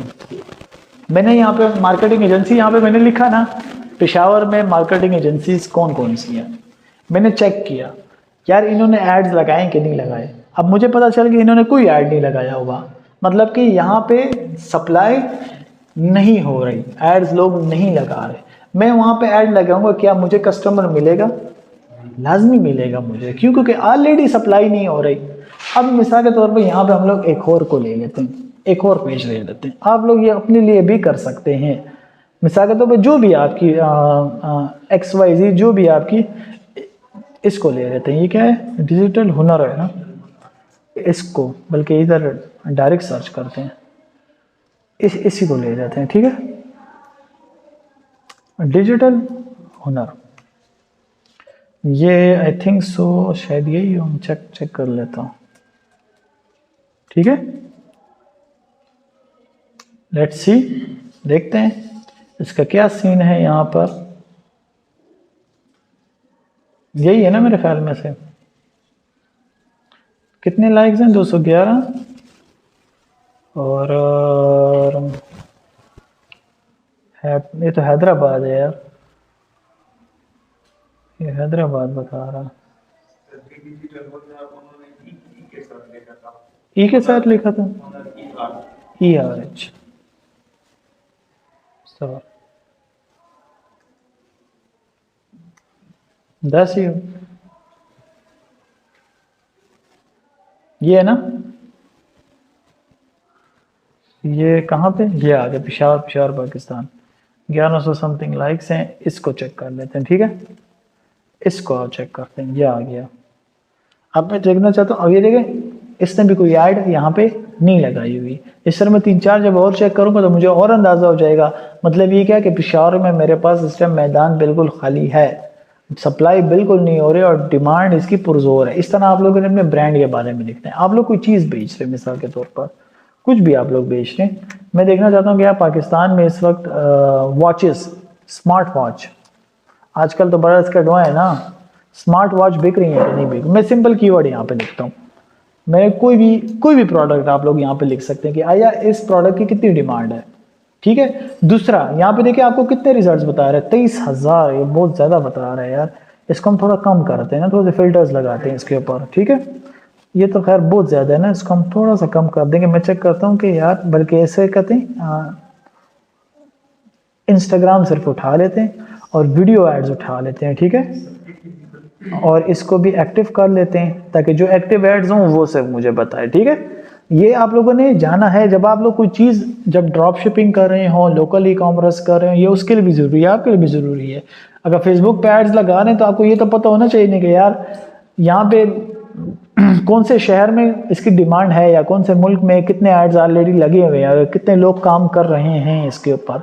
मैंने यहाँ पे मार्केटिंग एजेंसी, यहाँ पे मैंने लिखा ना पेशावर में मार्केटिंग एजेंसीज कौन कौन सी हैं। मैंने चेक किया यार इन्होंने एड्स लगाए कि नहीं लगाए। अब मुझे पता चल कि इन्होंने कोई ऐड नहीं लगाया होगा, मतलब कि यहाँ पे सप्लाई नहीं हो रही, एड्स लोग नहीं लगा रहे। मैं वहाँ पे ऐड लगाऊंगा, क्या मुझे कस्टमर मिलेगा? लाजमी मिलेगा मुझे, क्यों? क्योंकि ऑलरेडी सप्लाई नहीं हो रही। अब मिसाल के तौर पे यहाँ पे हम लोग एक और को ले लेते हैं, एक और पेज ले लेते हैं। आप लोग ये अपने लिए भी कर सकते हैं। मिसाल के तौर पे जो भी आपकी XYZ जो भी आपकी, इसको ले लेते हैं। ये क्या है? डिजिटल हुनर है ना, इसको बल्कि इधर डायरेक्ट सर्च करते हैं, इसी को ले लेते हैं, ठीक है। डिजिटल हुनर, ये आई थिंक सो शायद यही हो, चेक कर लेता हूँ, ठीक है। लेट्स सी, देखते हैं इसका क्या सीन है। यहाँ पर यही है ना मेरे ख्याल में से। कितने लाइक्स हैं? 211, और ये तो हैदराबाद है यार, ये हैदराबाद बता रहा। ई के साथ लिखा था, ERH। सर 10 ही हो, ये है ना। ये कहाँ पे? ये आ गया, पेशावर पाकिस्तान। 1100 समथिंग लाइक्स हैं। इसको चेक कर लेते हैं, ठीक है। इसको चेक करते हैं, ये आ गया। अब मैं देखना चाहता हूँ, अब ये देखें इसने भी कोई ऐड यहाँ पे नहीं लगाई हुई। इस तरह मैं 3-4 जब और चेक करूँगा तो मुझे और अंदाज़ा हो जाएगा। मतलब ये क्या कि पेशावर में मेरे पास इस टाइम मैदान बिल्कुल खाली है, सप्लाई बिल्कुल नहीं हो रही और डिमांड इसकी पुरजोर है। इस तरह आप लोगों ने अपने ब्रांड के बारे में लिखना है। आप लोग कोई चीज़ बेच रहे हैं, मिसाल के तौर पर कुछ भी आप लोग बेच रहे हैं, मैं देखना चाहता हूँ कि आप पाकिस्तान में इस वक्त वॉचेस, स्मार्ट वॉच, आजकल तो बड़ा इसका डुआ है ना, स्मार्ट वॉच बिक रही है कि नहीं बिक। मैं सिंपल कीवर्ड यहाँ पे लिखता हूँ, मैं कोई भी प्रोडक्ट आप लोग यहाँ पे लिख सकते हैं कि आया इस प्रोडक्ट की कितनी डिमांड है, ठीक है। दूसरा यहाँ पे देखिए आपको कितने रिजल्ट्स बता रहे हैं, 23,000, ये बहुत ज़्यादा बता रहा है यार। इसको हम थोड़ा कम करते हैं ना, थोड़े से फिल्टर्स लगाते हैं इसके ऊपर, ठीक है। ये तो खैर बहुत ज़्यादा है ना, इसको हम थोड़ा सा कम कर देंगे। मैं चेक करता हूँ कि यार, बल्कि ऐसे कहते हैं इंस्टाग्राम सिर्फ उठा लेते हैं और वीडियो एड्स उठा लेते हैं, ठीक है। और इसको भी एक्टिव कर लेते हैं ताकि जो एक्टिव एड्स हों वो सिर्फ मुझे बताए, ठीक है। ये आप लोगों ने जाना है, जब आप लोग कोई चीज़ जब ड्रॉप शिपिंग कर रहे हो, लोकल ई कॉमर्स कर रहे हो, ये उसके लिए भी ज़रूरी है, आपके लिए भी ज़रूरी है। अगर फेसबुक पे एड्स लगा रहे हैं तो आपको ये तो पता होना चाहिए नहीं कि यार यहाँ पे कौन से शहर में इसकी डिमांड है या कौन से मुल्क में कितने एड्स ऑलरेडी लगे हुए हैं, कितने लोग काम कर रहे हैं इसके ऊपर,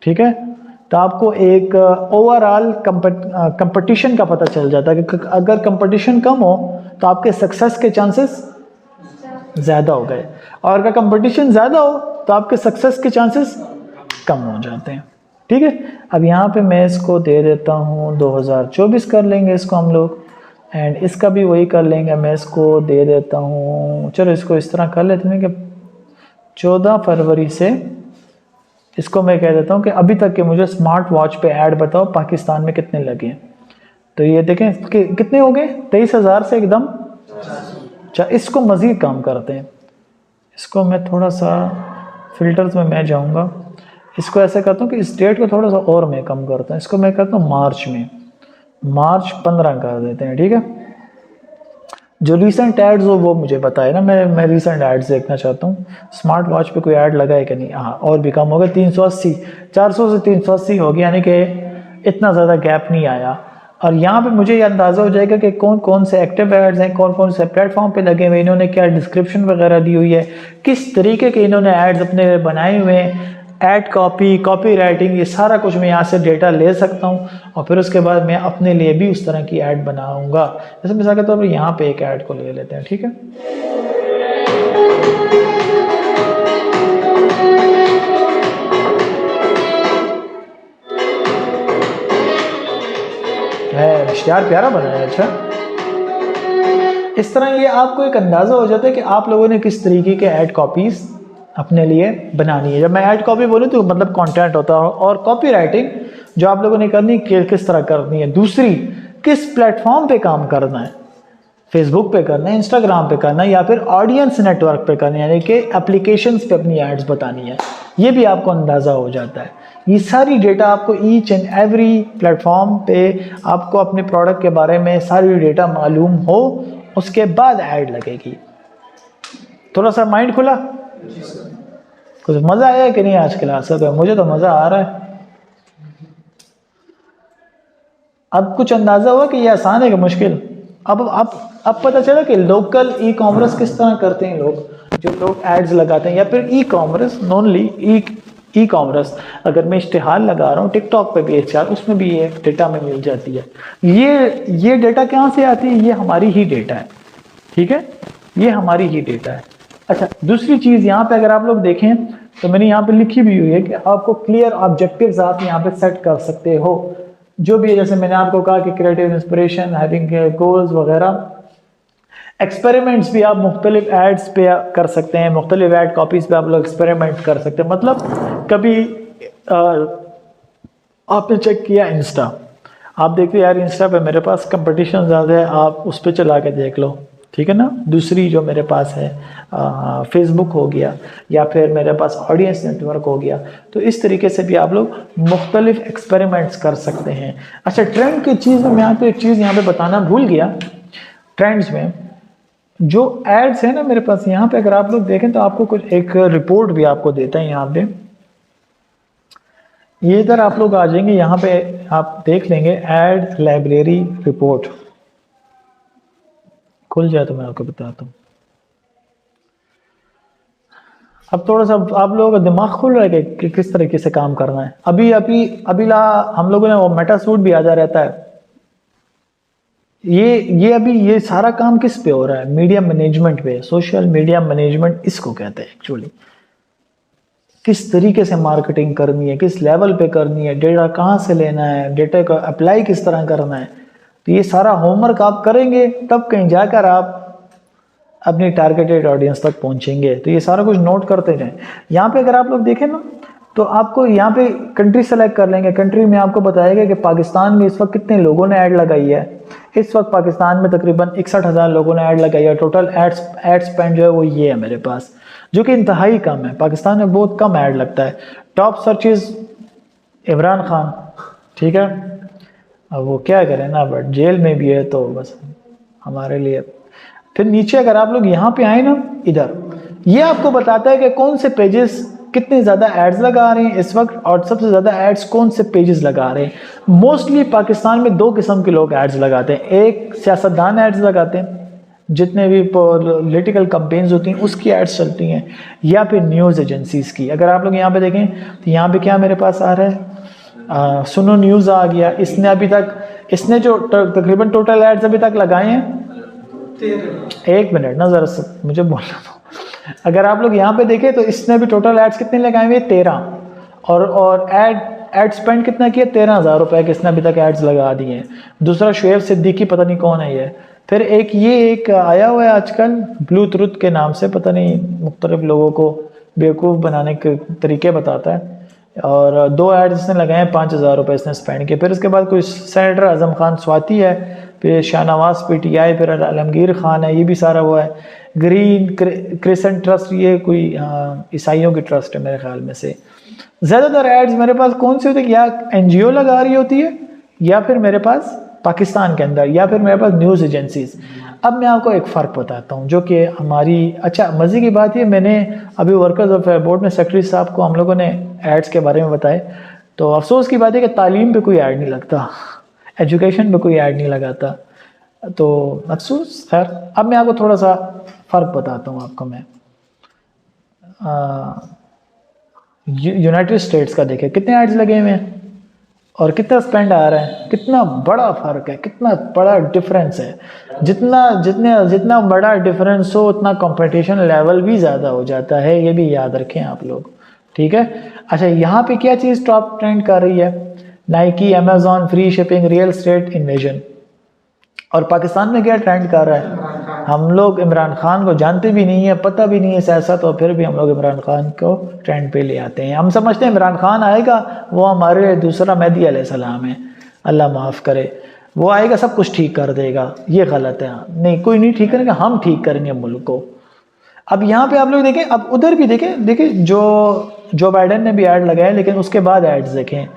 ठीक है। तो आपको एक ओवरऑल कंपटीशन का पता चल जाता है कि अगर कंपटीशन कम हो तो आपके सक्सेस के चांसेस ज़्यादा हो गए, और अगर कंपटीशन ज़्यादा हो तो आपके सक्सेस के चांसेस कम हो जाते हैं, ठीक है। अब यहाँ पे मैं इसको दे देता हूँ 2024 कर लेंगे इसको हम लोग, एंड इसका भी वही कर लेंगे। मैं इसको दे देता हूँ, चलो इसको इस तरह कर लेते हैं कि 14 फरवरी से इसको मैं कह देता हूँ कि अभी तक के मुझे स्मार्ट वॉच पे ऐड बताओ पाकिस्तान में कितने लगे हैं। तो ये देखें कि कितने हो गए, 23,000 से एकदम। अच्छा, इसको मज़ीद कम करते हैं, इसको मैं थोड़ा सा फिल्टर्स में मैं जाऊँगा, इसको ऐसे करता हूँ कि इस डेट को थोड़ा सा और मैं कम करता हूँ, इसको मैं करता हूँ मार्च में, मार्च 15 कर देते हैं, ठीक है। जो रीसेंट एड्स हो वो मुझे बताए ना, मैं रीसेंट एड्स देखना चाहता हूँ। स्मार्ट वॉच पे कोई ऐड लगा है कि नहीं। हाँ, और भी कम हो गया, 380, 400 से 380 हो गया, यानी कि इतना ज़्यादा गैप नहीं आया। और यहाँ पे मुझे ये अंदाज़ा हो जाएगा कि कौन कौन से एक्टिव एड्स हैं, कौन कौन से प्लेटफॉर्म पे लगे हुए, इन्होंने क्या डिस्क्रिप्शन वगैरह दी हुई है, किस तरीके के इन्होंने एड्स अपने बनाए हुए हैं, ऐड कॉपी, कॉपी राइटिंग, ये सारा कुछ मैं यहाँ से डेटा ले सकता हूँ और फिर उसके बाद मैं अपने लिए भी उस तरह की ऐड बनाऊँगा। जैसे मिसाल के तौर पर यहाँ पे एक ऐड को ले लेते हैं, ठीक है इश्तिहार प्यारा बना है। अच्छा, इस तरह ये आपको एक अंदाज़ा हो जाता है कि आप लोगों ने किस तरीके के ऐड कॉपीज़ अपने लिए बनानी है। जब मैं ऐड कॉपी बोलूँ तो मतलब कंटेंट होता है, और कॉपी राइटिंग जो आप लोगों ने करनी किस तरह करनी है। दूसरी, किस प्लेटफॉर्म पे काम करना है, फेसबुक पे करना है, इंस्टाग्राम पे करना है, या फिर ऑडियंस नेटवर्क पे करना है, यानी कि एप्लीकेशंस पे अपनी एड्स बतानी है। ये भी आपको अंदाज़ा हो जाता है। ये सारी डेटा आपको ईच एंड एवरी प्लेटफॉर्म पे आपको अपने प्रोडक्ट के बारे में सारी डेटा मालूम हो, उसके बाद ऐड लगेगी। थोड़ा सा माइंड खुला, कुछ मज़ा आया कि नहीं आज क्लास में? मुझे तो मज़ा आ रहा है। अब कुछ अंदाज़ा हुआ कि ये आसान है कि मुश्किल। अब पता चला कि लोकल ई कॉमर्स किस तरह करते हैं लोग, जो लोग एड्स लगाते हैं, या फिर ई कॉमर्स, नॉनली ई कॉमर्स। अगर मैं इश्तिहार लगा रहा हूँ टिकटॉक पे भी HR, उसमें भी ये डेटा में मिल जाती है। ये डेटा कहाँ से आती है? ये हमारी ही डेटा है, ठीक है, ये हमारी ही डेटा है। अच्छा, दूसरी चीज़ यहाँ पे अगर आप लोग देखें तो मैंने यहाँ पे लिखी भी हुई है कि आपको क्लियर ऑब्जेक्टिव्स आप यहाँ पे सेट कर सकते हो, जो भी है। जैसे मैंने आपको कहा कि क्रिएटिव इंस्पिरेशन, हैविंग गोल्स वगैरह। एक्सपेरिमेंट्स भी आप मुख्तलिफ एड्स पे कर सकते हैं, मुख्तलिफ एड कॉपीज़ पे आप लोग एक्सपेरिमेंट कर सकते हैं। मतलब कभी आपने चेक किया इंस्टा, आप देखते यार इंस्टा पे मेरे पास कंपटीशन ज़्यादा है, आप उस पर चला के देख लो, ठीक है ना। दूसरी जो मेरे पास है फेसबुक हो गया, या फिर मेरे पास ऑडियंस नेटवर्क हो गया। तो इस तरीके से भी आप लोग मुख्तलिफ एक्सपेरिमेंट्स कर सकते हैं। अच्छा, ट्रेंड की चीज़ में मैं आपको एक चीज़ यहाँ पे बताना भूल गया। ट्रेंड्स में जो एड्स है ना मेरे पास यहाँ पे, अगर आप लोग देखें तो आपको कुछ एक रिपोर्ट भी आपको देता है यहाँ पे। ये इधर आप लोग आ जाएंगे, यहाँ पे आप देख लेंगे एड लाइब्रेरी रिपोर्ट खुल जाए तो मैं आपको बताता हूँ। अब थोड़ा सा आप लोगों का दिमाग खुल रहा है कि किस तरीके से काम करना है। अभी हम लोगों ने वो मेटा सूट भी आजा रहता है। ये सारा काम किस पे हो रहा है? मीडिया मैनेजमेंट पे। सोशल मीडिया मैनेजमेंट इसको कहते हैं एक्चुअली। किस तरीके से मार्केटिंग करनी है, किस लेवल पे करनी है, डेटा कहाँ से लेना है, डेटा का अप्लाई किस तरह करना है, तो ये सारा होमवर्क आप करेंगे तब कहीं जाकर आप अपनी टारगेटेड ऑडियंस तक पहुंचेंगे। तो ये सारा कुछ नोट करते जाएं। यहाँ पे अगर आप लोग देखें ना, तो आपको यहाँ पे कंट्री सेलेक्ट कर लेंगे। कंट्री में आपको बताएगा कि पाकिस्तान में इस वक्त कितने लोगों ने ऐड लगाई है। इस वक्त पाकिस्तान में तकरीबन 61,000 लोगों ने ऐड लगाई है। टोटल एड स्पेंड जो है वो ये है मेरे पास, जो कि इंतहाई कम है। पाकिस्तान में बहुत कम ऐड लगता है। टॉप सर्चेज इमरान खान, ठीक है। अब वो क्या करें ना, बट जेल में भी है तो बस हमारे लिए। फिर नीचे अगर आप लोग यहाँ पे आए ना, इधर ये आपको बताता है कि कौन से पेजेस कितने ज़्यादा एड्स लगा रहे हैं इस वक्त, और सबसे ज़्यादा एड्स कौन से पेजेस लगा रहे हैं। मोस्टली पाकिस्तान में दो किस्म के लोग एड्स लगाते हैं। एक सियासतदान एड्स लगाते हैं, जितने भी पॉलिटिकल कंपेन्स होती हैं उसकी एड्स चलती हैं, या फिर न्यूज़ एजेंसीज की। अगर आप लोग यहाँ पे देखें तो यहाँ पे क्या मेरे पास आ रहा है, सुनो न्यूज़ आ गया। इसने जो तकरीबन टोटल एड्स अभी तक लगाए हैं, एक मिनट ना ज़रा मुझे बोलना दो। अगर आप लोग यहाँ पे देखें तो इसने भी टोटल एड्स कितने लगाए हुए, 13। और एड स्पेंड कितना किया, 13,000 रुपये के इसने अभी तक एड्स लगा दिए हैं। दूसरा शुएब सिद्दीकी, पता नहीं कौन है ये। फिर एक आया हुआ है आजकल ब्लू ट्रुथ के नाम से, पता नहीं मुख्तलिफ लोगों को बेवकूफ़ बनाने के तरीके बताता है। और 2 एड्स इसने लगाए हैं, 5,000 रुपये इसने स्पेंड किए। फिर उसके बाद कोई सेनेटर आज़म खान स्वाति है, फिर शाहनवाज PTI, फिर आलमगीर खान है, ये भी सारा वो है। ग्रीन क्रिसेंट ट्रस्ट, ये कोई ईसाइयों की ट्रस्ट है मेरे ख्याल में से। ज़्यादातर एड्स मेरे पास कौन सी होती है, या NGO लगा रही होती है, या फिर मेरे पास पाकिस्तान के अंदर, या फिर मेरे पास न्यूज़ एजेंसीज। अब मैं आपको एक फ़र्क बताता हूँ जो कि हमारी, अच्छा मज़े की बात है, मैंने अभी वर्कर्स ऑफ बोर्ड में सेक्रेटरी साहब को हम लोगों ने एड्स के बारे में बताए, तो अफसोस की बात है कि तालीम पे कोई ऐड नहीं लगता, एजुकेशन पे कोई ऐड नहीं लगाता, तो अफसोस। खैर अब मैं आपको थोड़ा सा फ़र्क बताता हूँ आपको। मैं यूनाइटेड स्टेट्स का देखें कितने एड्स लगे हुए हैं और कितना स्पेंड आ रहा है, कितना बड़ा फ़र्क है, कितना बड़ा डिफरेंस है। जितना बड़ा डिफरेंस हो उतना कंपटीशन लेवल भी ज़्यादा हो जाता है, ये भी याद रखें आप लोग, ठीक है। अच्छा यहाँ पे क्या चीज़ टॉप ट्रेंड कर रही है, Nike, Amazon, free shipping, real estate, invasion. और पाकिस्तान में क्या ट्रेंड कर रहा है, हम लोग इमरान खान को जानते भी नहीं है, पता भी नहीं है सियासत, और फिर भी हम लोग इमरान खान को ट्रेंड पे ले आते हैं। हम समझते हैं इमरान खान आएगा वो हमारे दूसरा मेहदी अलैहिस्सलाम है, अल्लाह माफ़ करे, वो आएगा सब कुछ ठीक कर देगा। ये गलत है, नहीं कोई नहीं ठीक करेगा, हम ठीक करेंगे मुल्क को। अब यहाँ पे आप लोग देखें, अब उधर भी देखें जो बाइडेन ने भी ऐड लगाया, लेकिन उसके बाद एड्स देखें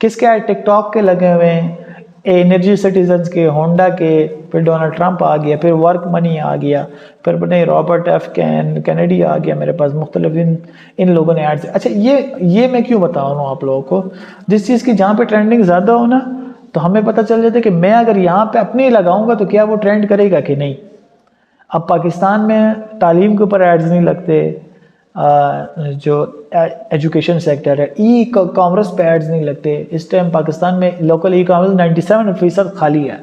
किसके ऐड, टिकटॉक के लगे हुए हैं, एनर्जी सिटीजन्स के, होंडा के, फिर डोनाल्ड ट्रंप आ गया, फिर वर्क मनी आ गया, फिर नहीं रॉबर्ट F कैनेडी आ गया मेरे पास, मुख्तलिफ इन लोगों ने ऐड। अच्छा ये मैं क्यों बता रहा हूँ आप लोगों को, जिस चीज़ की जहाँ पे ट्रेंडिंग ज़्यादा हो ना, तो हमें पता चल जाता है कि मैं अगर यहाँ पे अपने लगाऊंगा तो क्या वो ट्रेंड करेगा कि नहीं। अब पाकिस्तान में तालीम के ऊपर एड्स नहीं लगते, जो एजुकेशन सेक्टर है, ई कॉमर्स पे एड्स नहीं लगते। इस टाइम पाकिस्तान में लोकल ई कॉमर्स 97% खाली है,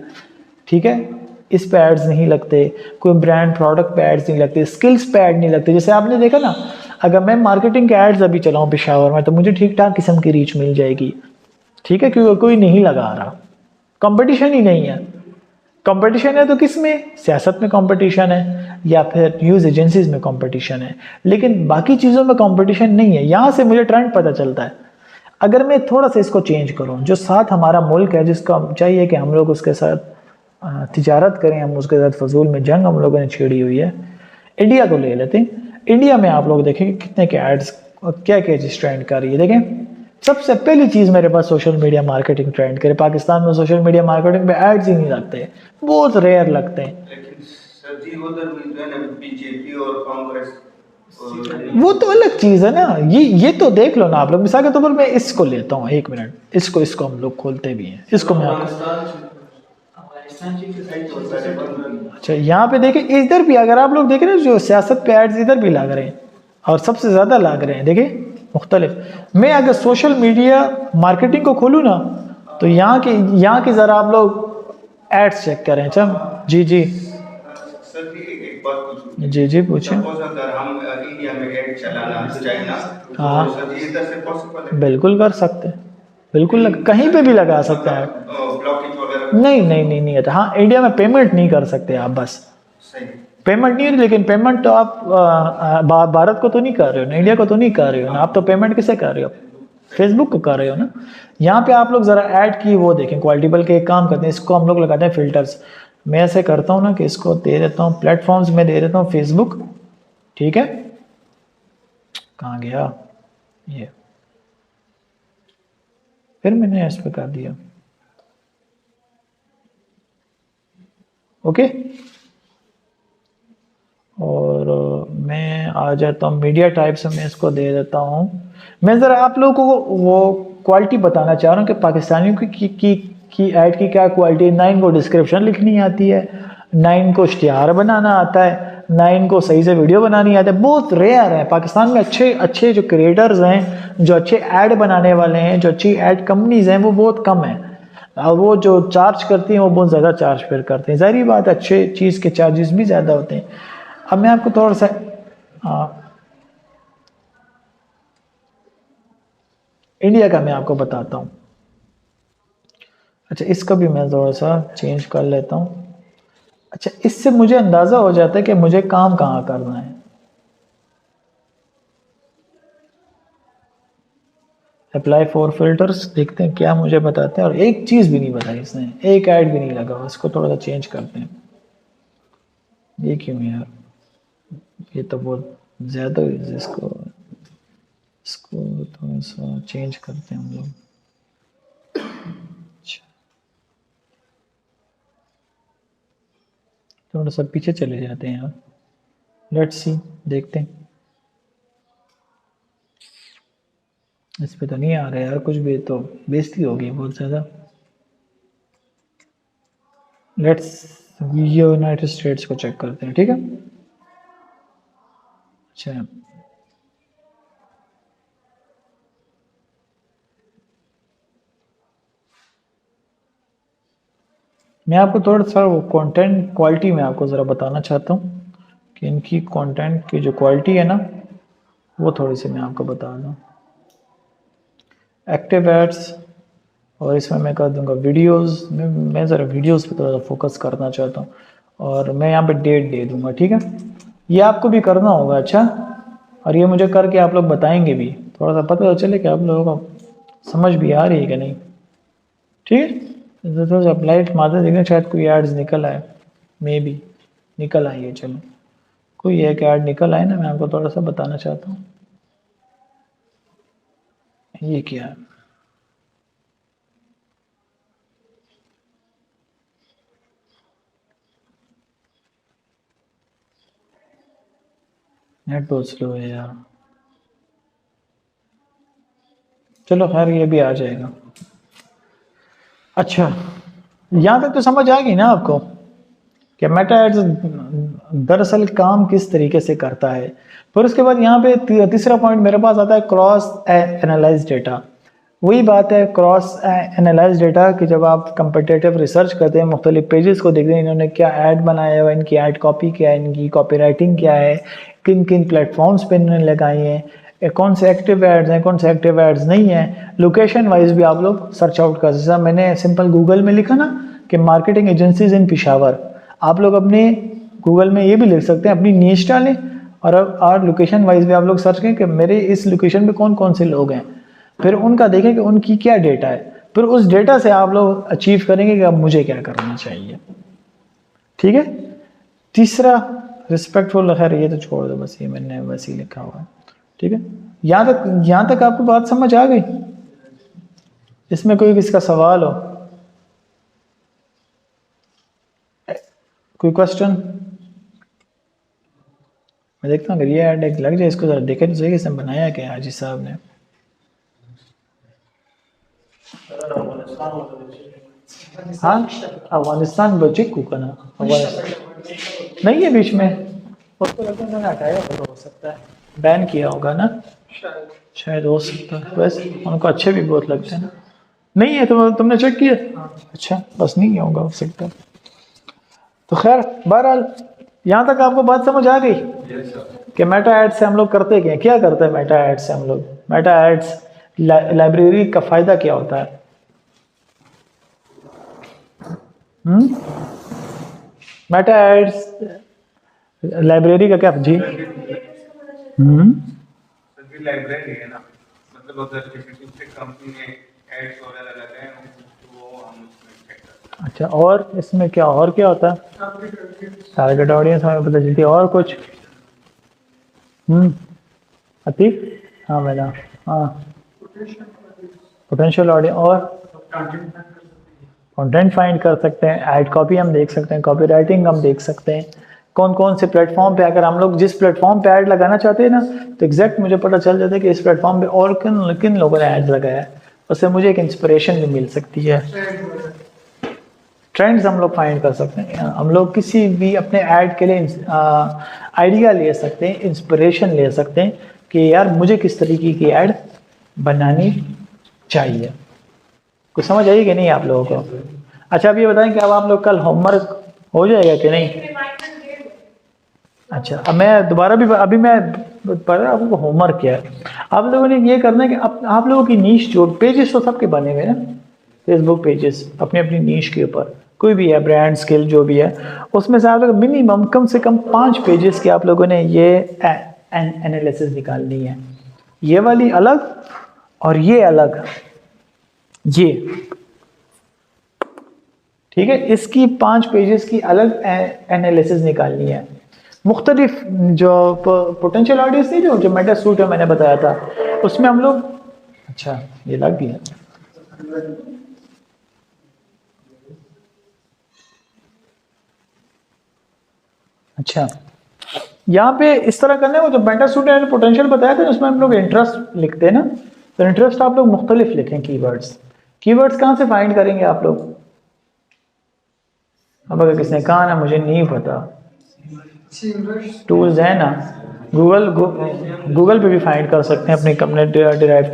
ठीक है, इस पे एड्स नहीं लगते। कोई ब्रांड प्रोडक्ट पे एड्स नहीं लगते, स्किल्स पे एड नहीं लगते। जैसे आपने देखा ना, अगर मैं मार्केटिंग के एड्स अभी चलाऊँ पेशावर में तो मुझे ठीक ठाक किस्म की रीच मिल जाएगी, ठीक है, क्योंकि कोई नहीं लगा रहा, कंपटीशन ही नहीं है। कंपटीशन है तो किस में, सियासत में कंपटीशन है या फिर न्यूज़ एजेंसीज में कंपटीशन है, लेकिन बाकी चीज़ों में कंपटीशन नहीं है। यहाँ से मुझे ट्रेंड पता चलता है। अगर मैं थोड़ा सा इसको चेंज करूँ, जो साथ हमारा मुल्क है जिसका चाहिए कि हम लोग उसके साथ तिजारत करें, हम उसके साथ फजूल में जंग हम लोगों ने छेड़ी हुई है, इंडिया को ले लेते हैं। इंडिया में आप लोग देखेंगे कितने के एड्स और क्या क्या चीज़ ट्रेंड कर रही है। देखें सबसे पहली चीज़ मेरे पास सोशल मीडिया मार्केटिंग ट्रेंड करे। पाकिस्तान में सोशल मीडिया मार्केटिंग पे एड्स ही नहीं लगते, बहुत रेयर लगते हैं।
बीजेपी और कांग्रेस,
वो तो अलग चीज़ है ना, ये तो देख लो ना आप लोग। मिसाल के तौर पर मैं इसको लेता हूँ, एक मिनट, इसको हम लोग खोलते भी हैं, इसको मैं अच्छा यहाँ पे देखें, इधर भी अगर आप लोग देखें ना, जो सियासत पे एड्स इधर भी लग रहे हैं, और सबसे ज़्यादा लाग रहे हैं। देखिए मुख्तलिफ। मैं अगर सोशल मीडिया मार्केटिंग को खोलूँ ना, तो यहाँ की ज़रा आप लोग एड्स चेक करें। अच्छा जी जी
सर जी एक बात पूछूं।
जी पूछें।
सपोज अगर हम इंडिया में ऐड चलाना चाहें तो
हाँ
सर जी इधर से पॉसिबल है?
बिल्कुल कर सकते हैं, बिल्कुल कहीं पे भी लगा सकते हैं।
ब्लॉकेज वगैरह
नहीं आता। हाँ इंडिया में पेमेंट नहीं कर सकते आप, बस
सही।
पेमेंट नहीं है, लेकिन पेमेंट तो आप भारत को तो नहीं कर रहे हो ना, इंडिया को तो नहीं कर रहे हो ना, आप तो पेमेंट किसे कर रहे हो? फेसबुक को कर रहे हो ना। यहाँ पे आप लोग ज़रा ऐड की वो देखें क्वालिटी। बल्कि एक काम करते हैं, इसको हम लोग लगाते हैं फिल्टर्स। मैं ऐसे करता हूँ ना कि इसको दे देता हूँ प्लेटफॉर्म्स में, दे देता हूँ फेसबुक, ठीक है। कहाँ गया ये, फिर मैंने इस पर कर दिया, ओके। और मैं आ जाता हूँ मीडिया टाइप से, मैं इसको दे देता हूँ। मैं ज़रा आप लोगों को वो क्वालिटी बताना चाह रहा हूँ कि पाकिस्तानियों की ऐड की क्या क्वालिटी है। ना इनको डिस्क्रिप्शन लिखनी आती है, ना इनको इश्तिहार बनाना आता है, ना इनको सही से वीडियो बनानी आती है। बहुत रेयर है पाकिस्तान में अच्छे जो क्रिएटर्स हैं, जो अच्छे ऐड बनाने वाले हैं, जो अच्छी ऐड कंपनीज हैं, वो बहुत कम हैं। और वो जो चार्ज करती हैं वो बहुत ज़्यादा चार्ज फिर करते हैं। ज़ाहिर बात है, अच्छे चीज़ के चार्जेस भी ज़्यादा होते हैं। अब मैं आपको थोड़ा सा इंडिया का मैं आपको बताता हूँ। अच्छा इसका भी मैं थोड़ा सा चेंज कर लेता हूँ। अच्छा इससे मुझे अंदाज़ा हो जाता है कि मुझे काम कहाँ करना है। अप्लाई फॉर फिल्टर्स देखते हैं क्या मुझे बताते हैं। और एक चीज़ भी नहीं बताई इसने, एक ऐड भी नहीं लगा। इसको थोड़ा सा चेंज करते हैं। ये क्यों यार, ये तो बहुत ज़्यादा है। इसको थोड़ा सा चेंज करते हैं हम लोग। अच्छा थोड़ा सा पीछे चले जाते हैं यार। लेट्स सी, देखते हैं। इस पे तो नहीं आ रहा यार कुछ भी, तो बेइज्जती होगी बहुत ज़्यादा। लेट्स यूनाइटेड स्टेट्स को चेक करते हैं, ठीक है। अच्छा मैं आपको थोड़ा सा कंटेंट क्वालिटी में आपको ज़रा बताना चाहता हूँ कि इनकी कंटेंट की जो क्वालिटी है ना, वो थोड़ी सी मैं आपको बता दूँ। एक्टिव एड्स, और इसमें मैं कर दूंगा वीडियोस। मैं ज़रा वीडियोस पे थोड़ा सा फोकस करना चाहता हूँ। और मैं यहाँ पे डेट दे दूंगा, ठीक है। ये आपको भी करना होगा, अच्छा। और ये मुझे करके आप लोग बताएंगे भी, थोड़ा सा पता तो चले कि आप लोगों को समझ भी आ रही है कि नहीं, ठीक है। तो थोड़ा सा अप्लाइड मारते देखना, शायद कोई एड्स निकल आए, मे बी निकल आई है। चलो कोई एक ऐड निकल आए ना, मैं आपको थोड़ा सा बताना चाहता हूँ। ये क्या है, नेट बहुत स्लो है यार। चलो खैर ये भी आ जाएगा। अच्छा यहाँ तक तो समझ आ गई ना आपको कि मेटा एड्स दरअसल काम किस तरीके से करता है। फिर उसके बाद यहाँ पे तीसरा पॉइंट मेरे पास आता है, क्रॉस एनालाइज डेटा। वही बात है, क्रॉस एनालाइज डेटा कि जब आप कंपटीटिव रिसर्च करते हैं, मुख्तलिफ पेजेस को देखते हैं, इन्होंने क्या ऐड बनाया हुआ, इनकी ऐड कॉपी क्या है, इनकी कॉपी राइटिंग क्या है, किन किन प्लेटफॉर्म्स पे इन्होंने लगाई हैं, कौन से एक्टिव एड्स हैं, कौन से एक्टिव एड्स नहीं हैं। लोकेशन वाइज भी आप लोग सर्च आउट कर, जैसा मैंने सिंपल गूगल में लिखा ना कि मार्केटिंग एजेंसीज इन पिशावर, आप लोग अपने गूगल में ये भी लिख सकते हैं, अपनी नीश डालें और लोकेशन वाइज भी आप लोग सर्च करें कि मेरे इस लोकेशन पे कौन कौन से लोग हैं। फिर उनका देखें कि उनकी क्या डेटा है, फिर उस डेटा से आप लोग अचीव करेंगे कि अब मुझे क्या करना चाहिए, ठीक है। तीसरा रिस्पेक्टफुल, खैर ये तो छोड़ दो, बस ये मैंने वैसे ही लिखा हुआ है, ठीक है। यहाँ तक आपको बात समझ आ गई? इसमें कोई किसका सवाल हो, कोई क्वेश्चन? मैं देखता हूँ अगर ये ऐड लग जाए, इसको जरा देखे तो सही, इसने बनाया क्या हाजी साहब ने। हाँ अफगानिस्तान बच्चे को करना, अफगानिस्तान नहीं है बीच में, उसको लगता है मैंने हटाया, तो हो सकता है। बैन किया होगा ना, शायद हो सकता है। वैसे उनको अच्छे भी बहुत लगते हैं ना। नहीं है तो तुमने चेक किया? अच्छा, बस नहीं होगा, हो सकता है। तो खैर बहरहाल यहाँ तक आपको बात समझ आ गई कि मेटा एड से हम लोग करते क्या करते हैं। मेटा एड से हम लोग, मेटा एड्स लाइब्रेरी का फ़ायदा क्या होता है? मेटा एड्स लाइब्रेरी का क्या जी?
लाइब्रेरी है ना, मतलब अगर किसी कंपनी ने एड्स वगैरह लगाए हो तो वो हम उसमें चेक करते हैं।
अच्छा, और इसमें क्या होता है? टारगेट ऑडियंस हमें पता चलती है। और कुछ? अतीक, हाँ मैडम, हाँ पोटेंशियल ऑडियंस, और कंटेंट फाइंड कर सकते हैं, ऐड कॉपी हम देख सकते हैं, कॉपी राइटिंग हम देख सकते हैं, कौन कौन से प्लेटफॉर्म पे, अगर हम लोग जिस प्लेटफॉर्म पे ऐड लगाना चाहते हैं ना, तो एग्जैक्ट मुझे पता चल जाता है कि इस प्लेटफॉर्म पे और किन किन लोगों ने ऐड लगाया है। उससे मुझे एक इंस्पिरेशन भी मिल सकती है। ट्रेंड्स हम लोग फाइंड कर सकते हैं। हम लोग किसी भी अपने ऐड के लिए आइडिया ले सकते हैं, इंस्पिरेशन ले सकते हैं कि यार मुझे किस तरीके की ऐड बनानी चाहिए। कुछ समझ आई कि नहीं आप लोगों को? अच्छा, अब ये बताएं कि अब आप लोग कल होमवर्क हो जाएगा कि नहीं? अच्छा, अब मैं दोबारा भी अभी मैं पढ़ रहा आपको होमवर्क किया है। आप लोगों ने ये करना है कि आप लोगों की नीश जो पेजेस तो सबके बने हुए ना, फेसबुक पेजेस अपनी अपनी नीश के ऊपर, कोई भी है ब्रांड स्किल जो भी है, उसमें से आप लोग मिनिमम कम से कम 5 पेजेस के आप लोगों ने ये एनालिसिस निकालनी है। ये वाली अलग और ये अलग, ये ठीक है, इसकी 5 पेजेस की अलग एनालिसिस निकालनी है। मुख्तलिफ जो पोटेंशियल ऑडियंस थी, जो मेटा सूट है मैंने बताया था, उसमें हम लोग, अच्छा ये लग गया, अच्छा यहाँ पे इस तरह करने को, जो मेटा सूट है पोटेंशियल बताया था, उसमें हम लोग इंटरेस्ट लिखते हैं ना, तो इंटरेस्ट आप लोग मुख्तलिफ लिखें। कीवर्ड्स कहाँ से फाइंड करेंगे आप लोग? अब अगर किसने कहा ना मुझे नहीं पता, टूल्स है ना, गूगल पे भी फाइंड कर सकते हैं अपने डिराइव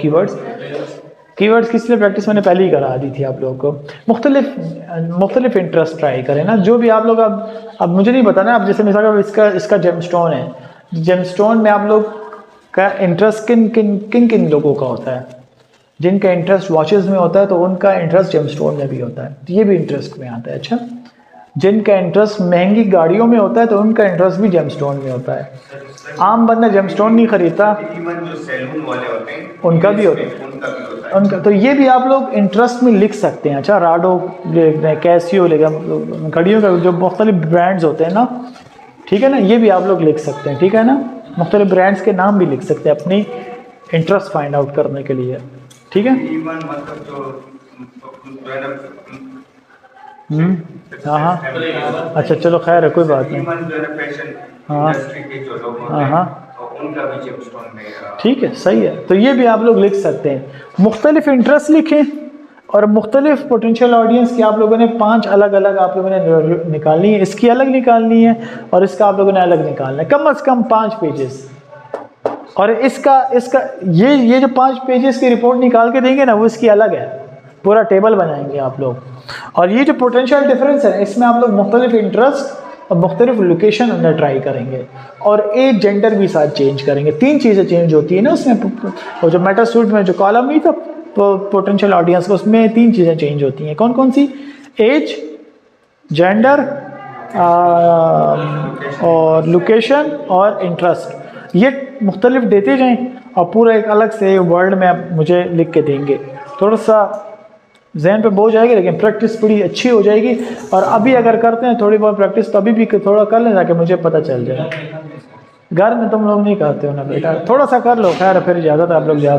कीवर्ड्स किस लिए प्रैक्टिस मैंने पहले ही करा दी थी आप लोगों को। मुख्तलिफ इंटरेस्ट ट्राई करें ना, जो भी आप लोग, अब मुझे नहीं बताना, अब जैसे मिसाल इसका जेमस्टोन है, जेमस्टोन में आप लोग का इंटरेस्ट किन लोगों का होता है? जिनका इंटरेस्ट वॉचेस में होता है तो उनका इंटरेस्ट जेमस्टोन में भी होता है, तो ये भी इंटरेस्ट में आता है। अच्छा, जिनका इंटरेस्ट महंगी गाड़ियों में होता है तो उनका इंटरेस्ट भी जेमस्टोन में होता है। आम बंदा जेमस्टोन नहीं खरीदता,
जो सैलून वाले होते हैं
उनका भी होता है, उनका, तो ये भी आप लोग इंटरेस्ट में लिख सकते हैं। अच्छा, राडो लेगा, कैसियो लेगा, घड़ियों का जो मुख्तलिफ ब्रांड्स होते हैं ना, ठीक है ना, ये भी आप लोग लिख सकते हैं, ठीक है ना, मुख्तलिफ ब्रांड्स के नाम भी लिख सकते हैं अपनी इंटरेस्ट फाइंड आउट करने के लिए, ठीक है। हाँ, अच्छा चलो खैर है, कोई बात नहीं। हाँ हाँ, ठीक है, सही है। तो ये भी आप लोग लिख सकते हैं, मुख्तलिफ इंटरेस्ट लिखें और मुख्तलिफ पोटेंशियल ऑडियंस की आप लोगों ने 5 अलग अलग आप लोगों ने निकालनी है, इसकी अलग निकालनी है और इसका आप लोगों ने अलग निकालना है, कम से कम 5 पेजेस। और इसका ये जो 5 पेजेस की रिपोर्ट निकाल के देंगे ना, वो इसकी अलग है, पूरा टेबल बनाएंगे आप लोग। और ये जो पोटेंशियल डिफरेंस है, इसमें आप लोग मुख्तलिफ इंटरेस्ट और मुख्तलिफ लोकेशन अंदर ट्राई करेंगे और एज जेंडर भी साथ चेंज करेंगे। 3 चीज़ें चेंज होती है ना उसमें, और जो मेटा सूट में जो कॉलम नहीं था पोटेंशियल ऑडियंस का, उसमें 3 चीज़ें चेंज होती हैं। कौन कौन सी? एज, जेंडर और लोकेशन और इंटरेस्ट। ये मुख्तलिफ देते जाएं और पूरा एक अलग से वर्ड में आप मुझे लिख के देंगे। थोड़ा सा जहन पे बोझ आएगी, लेकिन प्रैक्टिस बड़ी अच्छी हो जाएगी। और अभी अगर करते हैं थोड़ी बहुत प्रैक्टिस, तो अभी भी थोड़ा कर लें ताकि मुझे पता चल जाए। घर में तुम लोग नहीं करते हो ना बेटा, थोड़ा सा कर लो, खैर फिर इजाज़त, आप लोग जा